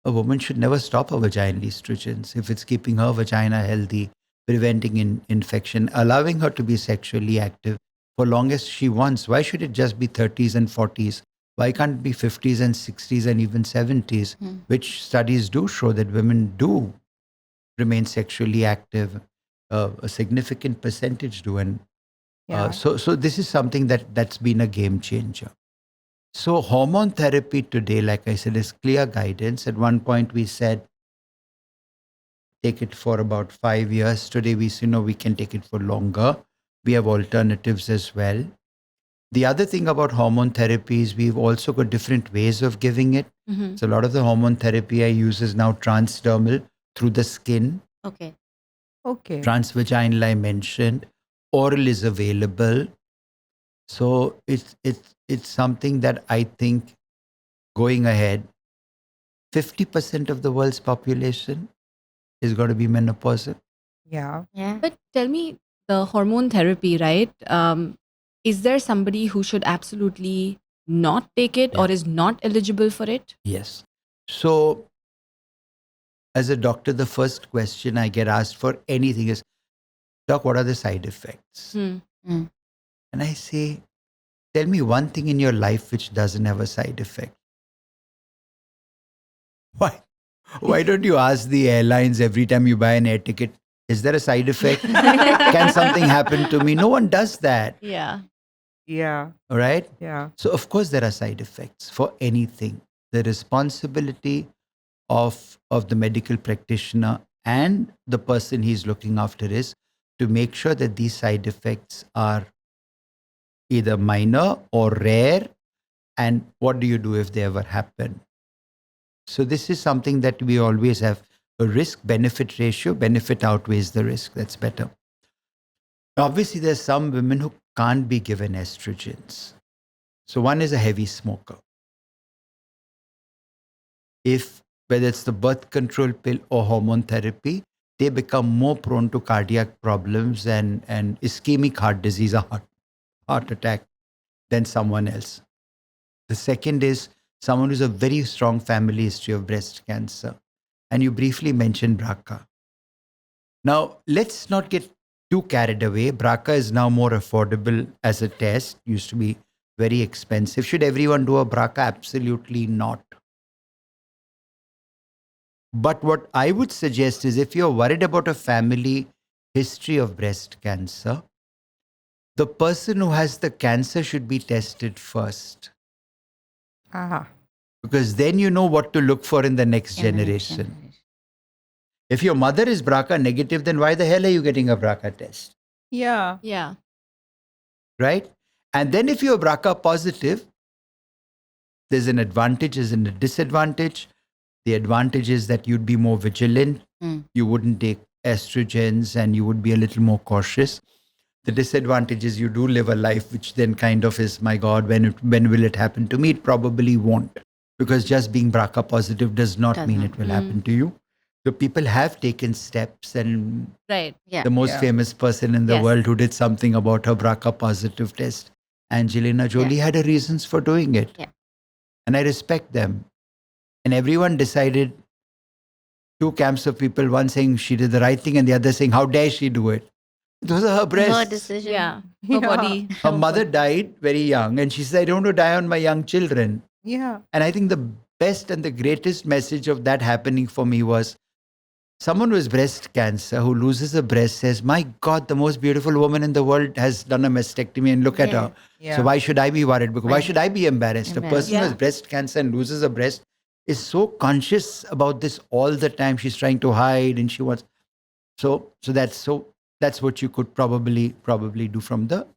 a woman should never stop her vaginal estrogens if it's keeping her vagina healthy, preventing infection, allowing her to be sexually active for long as she wants. Why should it just be 30s and 40s? Why can't it be 50s and 60s and even 70s, which studies do show that women do remain sexually active. A significant percentage do. And so this is something that's been a game changer. So hormone therapy today, like I said, is clear guidance. At one point we said, take it for about 5 years. Today we say, no, we can take it for longer. We have alternatives as well. The other thing about hormone therapy is we've also got different ways of giving it. Mm-hmm. So a lot of the hormone therapy I use is now transdermal through the skin. Okay. Okay. Transvaginal I mentioned. Oral is available. So it's something that I think going ahead, 50% of the world's population is going to be menopausal. Yeah. Yeah. But tell me, the hormone therapy, right? Is there somebody who should absolutely not take it or is not eligible for it? Yes. So as a doctor, the first question I get asked for anything is, Doc, what are the side effects? Hmm. Mm. And I say, tell me one thing in your life which doesn't have a side effect. Why don't you ask the airlines every time you buy an air ticket, is there a side effect? Can something happen to me? No one does that. Yeah. Yeah. All right. Yeah. So of course there are side effects for anything. The responsibility of the medical practitioner and the person he's looking after is to make sure that these side effects are either minor or rare. And what do you do if they ever happen? So this is something that we always have a risk-benefit ratio. Benefit outweighs the risk. That's better. Obviously, there's some women who can't be given estrogens. So one is a heavy smoker. Whether it's the birth control pill or hormone therapy, they become more prone to cardiac problems and ischemic heart disease, a heart attack, than someone else. The second is someone who's a very strong family history of breast cancer. And you briefly mentioned BRCA. Now, let's not get too carried away. BRCA is now more affordable as a test. Used to be very expensive. Should everyone do a BRCA? Absolutely not. But what I would suggest is if you're worried about a family history of breast cancer, the person who has the cancer should be tested first. Aha. Because then you know what to look for in the next generation. If your mother is BRCA negative, then why the hell are you getting a BRCA test? Yeah. Yeah. Right? And then if you're BRCA positive, there's an advantage, there's a disadvantage. The advantage is that you'd be more vigilant. You wouldn't take estrogens and you would be a little more cautious. The disadvantage is you do live a life which then kind of is, my God, when will it happen to me? It probably won't. Because just being BRCA positive does not mean it will happen to you. So people have taken steps, and Right. Yeah. the most famous person in the Yes. world who did something about her BRCA positive test, Angelina Jolie, had her reasons for doing it. Yeah. And I respect them. And everyone decided, two camps of people, one saying she did the right thing and the other saying, how dare she do it? Those are her breasts. Her decision. Yeah. Her body. Her mother died very young and she said, I don't want to die on my young children. Yeah. And I think the best and the greatest message of that happening for me was someone with breast cancer who loses a breast says, my God, the most beautiful woman in the world has done a mastectomy and look at her. Yeah. So why should I be worried? Because why should I be embarrassed? A person who has Yeah. breast cancer and loses a breast is so conscious about this all the time. She's trying to hide and she wants. So that's what you could probably do from the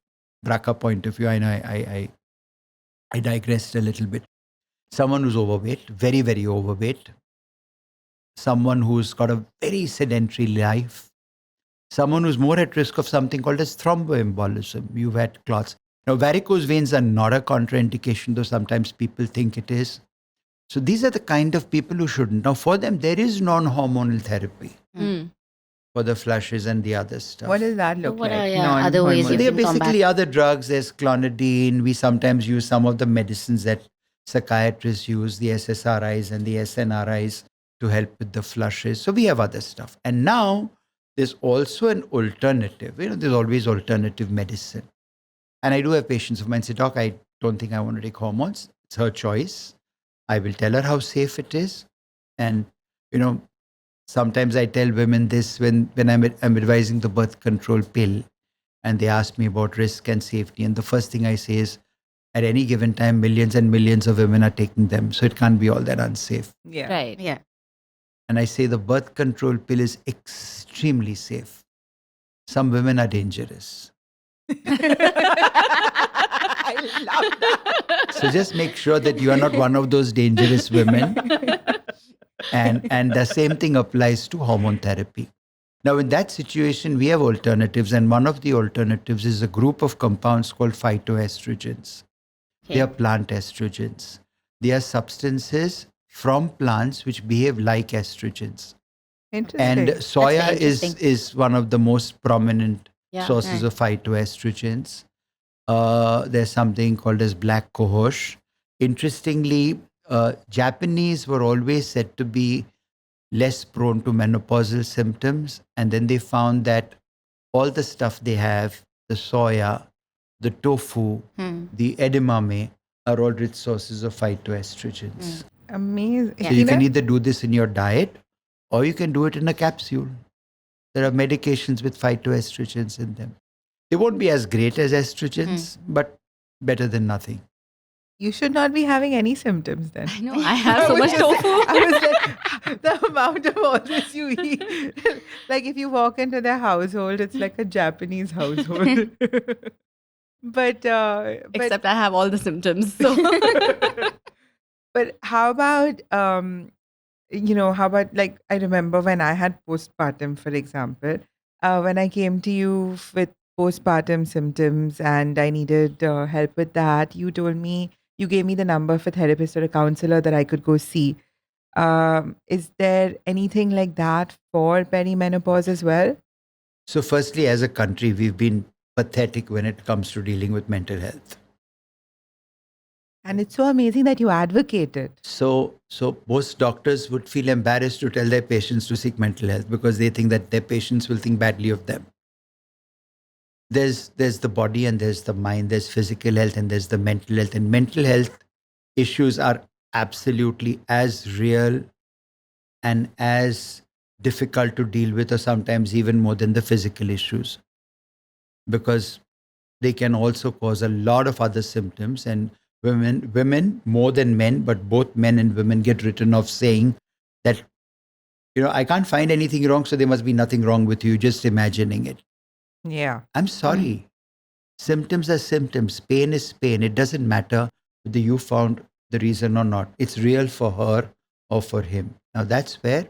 BRCA point of view. I know I digressed a little bit. Someone who's overweight, very, very overweight. Someone who's got a very sedentary life. Someone who's more at risk of something called as thromboembolism. You've had clots. Now, varicose veins are not a contraindication, though sometimes people think it is. So these are the kind of people who shouldn't. Now, for them, there is non-hormonal therapy Mm. for the flushes and the other stuff. What does that So look what like? are your other ways So you there are can combat? basically other drugs. There's clonidine. We sometimes use some of the medicines that psychiatrists use, the SSRIs and the SNRIs, to help with the flushes. So we have other stuff. And now there's also an alternative. There's always alternative medicine. And I do have patients of mine say, Doc, I don't think I want to take hormones. It's her choice. I will tell her how safe it is. And, sometimes I tell women this when I'm advising the birth control pill and they ask me about risk and safety. And the first thing I say is, at any given time, millions and millions of women are taking them. So it can't be all that unsafe. Yeah. Right. Yeah. And I say the birth control pill is extremely safe. Some women are dangerous. I love that. So just make sure that you are not one of those dangerous women. And the same thing applies to hormone therapy. Now, in that situation, we have alternatives. And one of the alternatives is a group of compounds called phytoestrogens. They are plant estrogens. They are substances from plants which behave like estrogens. Interesting. And soya very interesting. is one of the most prominent Yeah. sources of phytoestrogens. There's something called as black cohosh. Interestingly, Japanese were always said to be less prone to menopausal symptoms. And then they found that all the stuff they have, the soya, the tofu, the edamame, are all rich sources of phytoestrogens. Amazing. So you can either do this in your diet or you can do it in a capsule. There are medications with phytoestrogens in them. They won't be as great as estrogens, but better than nothing. You should not be having any symptoms then. I know. I have so I was much just- tofu. I was like, the amount of all this you eat. Like if you walk into their household, it's like a Japanese household. but Except I have all the symptoms. So but how about like I remember when I had postpartum, for example, when I came to you with postpartum symptoms and I needed help with that, you gave me the number of a therapist or a counselor that I could go see. Is there anything like that for perimenopause as well? So firstly, as a country, we've been pathetic when it comes to dealing with mental health. And it's so amazing that you advocated. So most doctors would feel embarrassed to tell their patients to seek mental health because they think that their patients will think badly of them. There's the body and there's the mind, there's physical health and there's the mental health. And mental health issues are absolutely as real and as difficult to deal with, or sometimes even more than the physical issues, because they can also cause a lot of other symptoms. And women more than men, but both men and women get written off saying that, I can't find anything wrong, so there must be nothing wrong with you, just imagining it. Yeah. I'm sorry. Symptoms are symptoms. Pain is pain. It doesn't matter whether you found the reason or not. It's real for her or for him. Now that's where.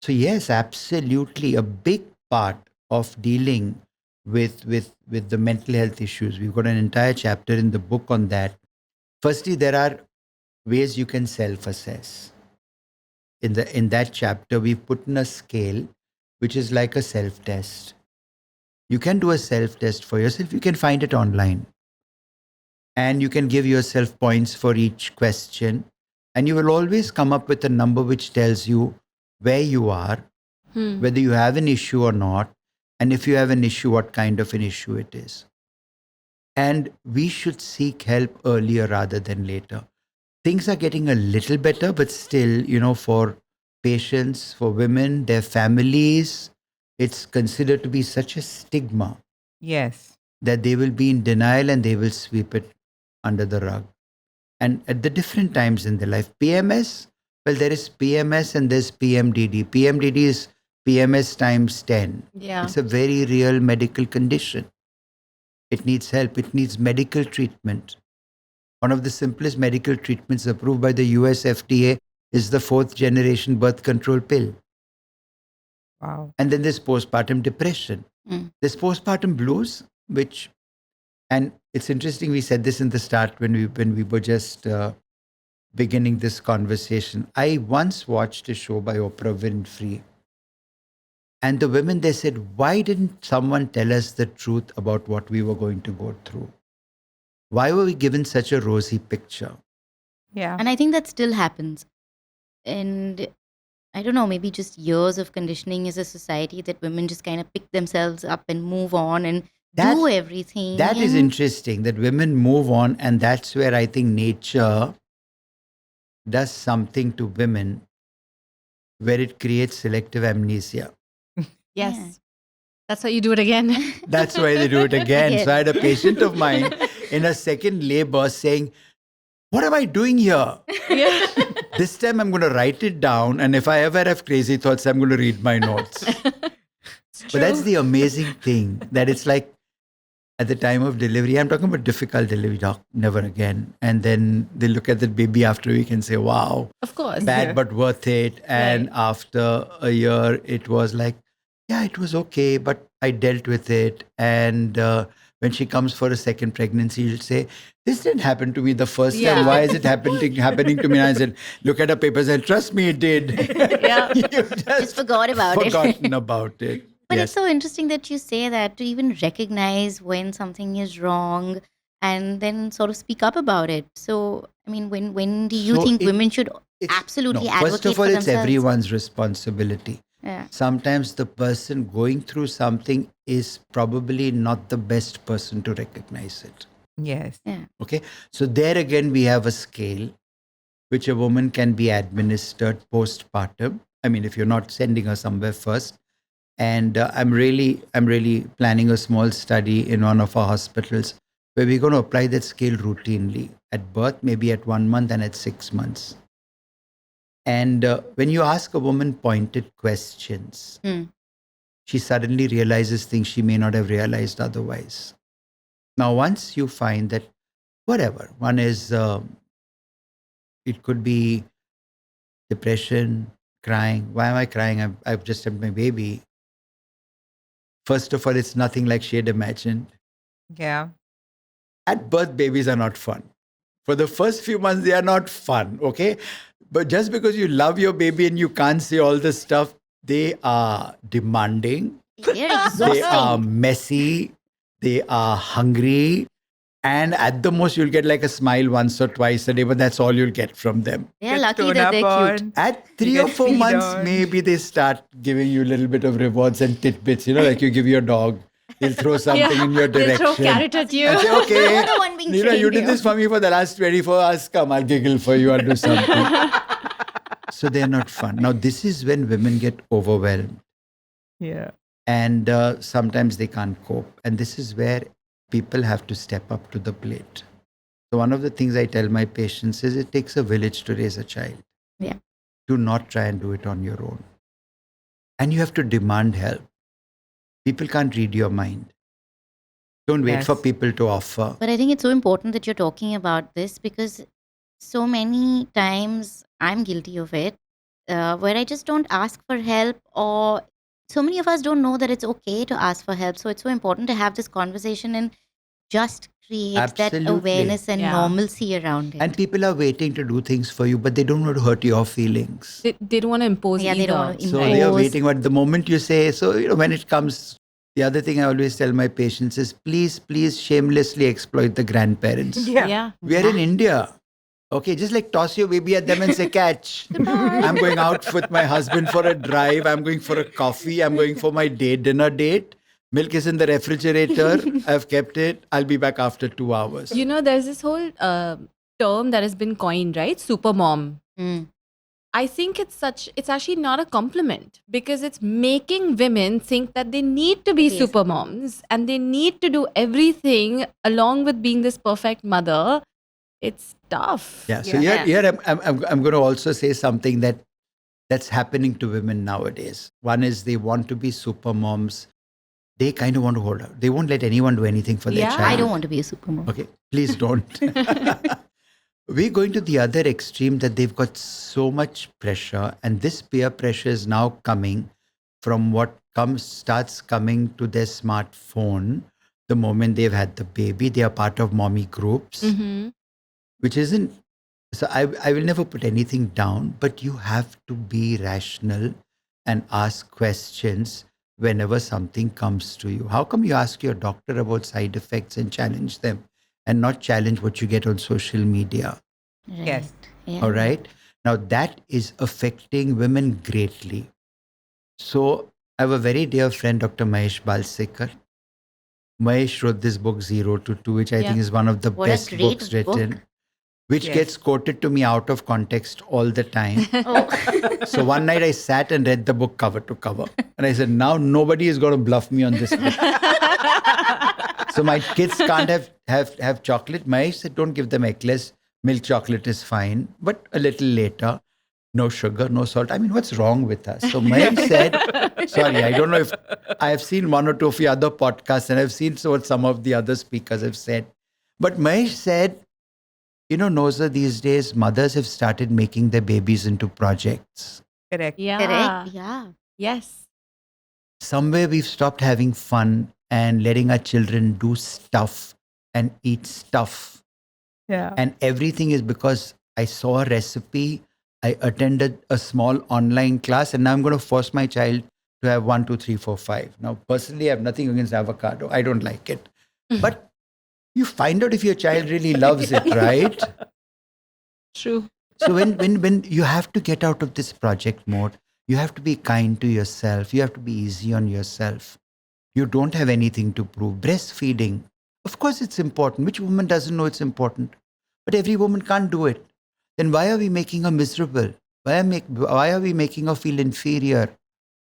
So yes, absolutely. A big part of dealing with the mental health issues. We've got an entire chapter in the book on that. Firstly, there are ways you can self-assess. In that chapter, we've put in a scale which is like a self-test. You can do a self-test for yourself. You can find it online. And you can give yourself points for each question. And you will always come up with a number which tells you where you are, whether you have an issue or not. And if you have an issue, what kind of an issue it is. And we should seek help earlier rather than later. Things are getting a little better, but still, for patients, for women, their families, it's considered to be such a stigma Yes. that they will be in denial and they will sweep it under the rug. And at the different times in their life, PMS, well, there is PMS and there's PMDD. PMDD is PMS times 10. yeah. It's a very real medical condition. It needs help. It needs medical treatment. One of the simplest medical treatments approved by the US FDA is the 4th generation birth control pill. Wow. And then there's postpartum depression. There's postpartum blues, which, and it's interesting. We said this in the start when we were just beginning this conversation. I once watched a show by Oprah Winfrey, and the women, they said, "Why didn't someone tell us the truth about what we were going to go through? Why were we given such a rosy picture?" Yeah. And I think that still happens. And I don't know, maybe just years of conditioning as a society that women just kind of pick themselves up and move on and do everything. That is and- interesting that women move on, and that's where I think nature does something to women where it creates selective amnesia. Yes. Yeah. That's how you do it again. That's why they do it again. Again. So I had a patient of mine in a second labor saying, "What am I doing here? Yeah. This time I'm going to write it down, and if I ever have crazy thoughts, I'm going to read my notes." But that's the amazing thing, that it's like at the time of delivery, I'm talking about difficult delivery, doc, never again. And then they look at the baby after a week and say, "Wow, Of course. bad Yeah. but worth it." And Right. after a year, it was like, "Yeah, it was okay, but I dealt with it." And when she comes for a second pregnancy, she'll say, "This didn't happen to me the first Yeah. time. Why is it happening to me?" And I said, "Look at her papers and trust me, it did." Yeah. You've Just forgot about it. forgotten about it. But Yes. it's so interesting that you say that, to even recognize when something is wrong and then sort of speak up about it. So, I mean, when do you So think it- women should It's- absolutely no, advocate first of all, for it's themselves? everyone's responsibility. Yeah. Sometimes the person going through something is probably not the best person to recognize it. Yes. Yeah. Okay. So there again, we have a scale which a woman can be administered postpartum. I mean, if you're not sending her somewhere first. And I'm really planning a small study in one of our hospitals where we're going to apply that scale routinely at birth, maybe at 1 month and at 6 months. And when you ask a woman pointed questions, she suddenly realizes things she may not have realized otherwise. Now, once you find that, whatever, one is, it could be depression, crying. Why am I crying? I've just had my baby. First of all, it's nothing like she had imagined. Yeah. At birth, babies are not fun. For the first few months, they are not fun, okay? But just because you love your baby and you can't say all this stuff, they are demanding, They're they exhausting. are messy, they are hungry, and at the most, you'll get like a smile once or twice a day, but that's all you'll get from them. They're Get lucky thrown that up they're cute. on. At You 3 or get 4 feed months, on. maybe they start giving you a little bit of rewards and tidbits, like you give your dog. They'll throw something in your They direction. throw carrot at you. And say, "Okay, You're the one being you trained did here." this for me for the last 24 hours. Come, I'll giggle for you. I'll do something." So they're not fun. Now, this is when women get overwhelmed. Yeah. And sometimes they can't cope. And this is where people have to step up to the plate. So one of the things I tell my patients is it takes a village to raise a child. Yeah. Do not try and do it on your own. And you have to demand help. People can't read your mind. Don't wait for Yes. people to offer. But I think it's so important that you're talking about this, because so many times I'm guilty of it, where I just don't ask for help, or so many of us don't know that it's okay to ask for help. So it's so important to have this conversation and just create that Absolutely. awareness and Yeah. normalcy around it. And people are waiting to do things for you, but they don't want to hurt your feelings. They don't want to impose Yeah, either. they don't want to So they are impose. waiting. But the moment you say, so, when it comes, the other thing I always tell my patients is please shamelessly exploit the grandparents. Yeah. Yeah. We are in India. Okay, just like toss your baby at them and say, "Catch." I'm going out with my husband for a drive. I'm going for a coffee. I'm going for my dinner date. Milk is in the refrigerator. I've kept it. I'll be back after 2 hours. There's this whole term that has been coined, right? Super mom. Mm. I think it's actually not a compliment, because it's making women think that they need to be Yes. super moms and they need to do everything along with being this perfect mother. It's tough. Yeah. So Yeah. here I'm going to also say something that's happening to women nowadays. One is they want to be super moms. They kind of want to hold out. They won't let anyone do anything for their Yeah. child. I don't want to be a supermom. Okay, please don't. We're going to the other extreme, that they've got so much pressure, and this peer pressure is now coming from what starts coming to their smartphone the moment they've had the baby. They are part of mommy groups, Mm-hmm. which isn't. So I will never put anything down, but you have to be rational and ask questions whenever something comes to you. How come you ask your doctor about side effects and challenge them and not challenge what you get on social media? Yes. Yeah. All right. Now that is affecting women greatly. So I have a very dear friend, Dr. Mahesh Balsekar. Mahesh wrote this book, 0 to 2, which I Yeah. think is one of the What a best great books book. written, which Yes. gets quoted to me out of context all the time. Oh. So one night I sat and read the book cover to cover. And I said, now nobody is going to bluff me on this book. So my kids can't have chocolate. Mahesh said, don't give them eclairs. Milk chocolate is fine. But a little later, no sugar, no salt. I mean, what's wrong with us? So Mahesh said, sorry, I don't know if I have seen one or two of your other podcasts and I've seen what some of the other speakers have said. But Mahesh said, you know, Nozer, these days, mothers have started making their babies into projects. Correct. Yeah. Correct. Yeah. Yes. Somewhere we've stopped having fun and letting our children do stuff and eat stuff. Yeah. And everything is because I saw a recipe, I attended a small online class, and now I'm going to force my child to have 1, 2, 3, 4, 5. Now, personally, I have nothing against avocado. I don't like it. But you find out if your child really loves it, right? True. So when you have to get out of this project mode, you have to be kind to yourself. You have to be easy on yourself. You don't have anything to prove. Breastfeeding, of course, it's important. Which woman doesn't know it's important? But every woman can't do it. Then why are we making her miserable? Why are we making her feel inferior?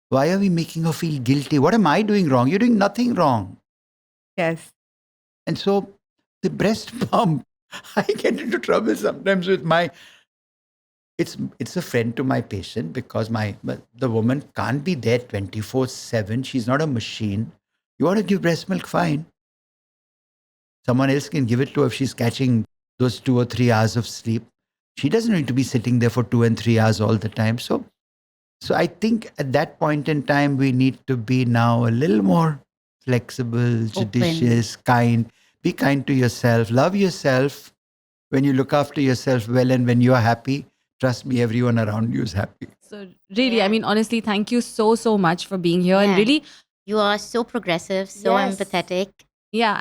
Why are we making her feel guilty? What am I doing wrong? You're doing nothing wrong. Yes. And so the breast pump, I get into trouble sometimes with my. It's a friend to my patient because the woman can't be there 24/7. She's not a machine. You want to give breast milk, fine. Someone else can give it to her if she's catching those 2 or 3 hours of sleep. She doesn't need to be sitting there for 2 and 3 hours all the time. So I think at that point in time, we need to be now a little more flexible, judicious, kind. Be kind to yourself. Love yourself. When you look after yourself well and when you are happy, trust me, everyone around you is happy. So really, Yeah. I mean, honestly, thank you so much for being here. And Yeah. really, You are so progressive, so Yes. empathetic. yeah,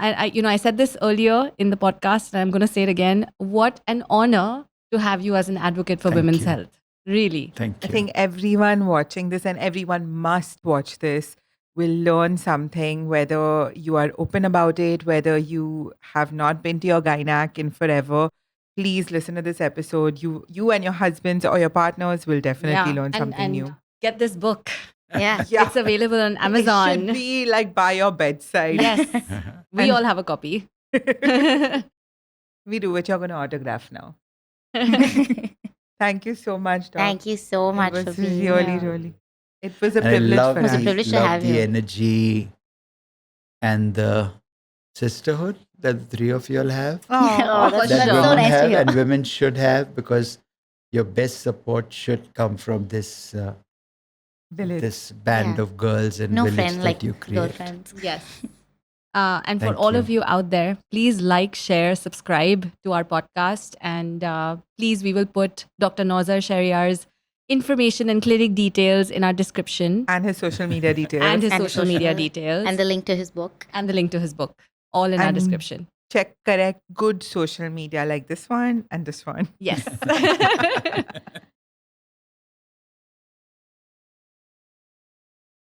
I said this earlier in the podcast, and I'm going to say it again. What an honor to have you as an advocate for Thank women's you. health. Really. Thank I you. think everyone watching this and everyone must watch this will learn something, whether you are open about it, whether you have not been to your gynac in forever. Please listen to this episode. You and your husbands or your partners will definitely learn something and new. get this book. Yeah. Yeah. It's available on It Amazon. should be like by your bedside. Yes. We And- all have a copy. We do it. You're going to autograph now. Thank you so much, Doc. Thank you so much It for was being really, here. really. It was a And I privilege love for It was a us. privilege to love have the you. energy and the sisterhood that the three of you all have. Oh, that's That so women nice to have hear. and women should have, because your best support should come from this Village. this band Yeah. of girls and No village friend that like you create. girlfriends. Yes. And for Thank all you. of you out there, please like, share, subscribe to our podcast. And please, we will put Dr. Nozer Sheriar's information and clinic details in our description And his social media details. and his And social social- media details And the link to his book. and the link to his book, all in our And- description. Check correct good social media like this one and this one. Yes.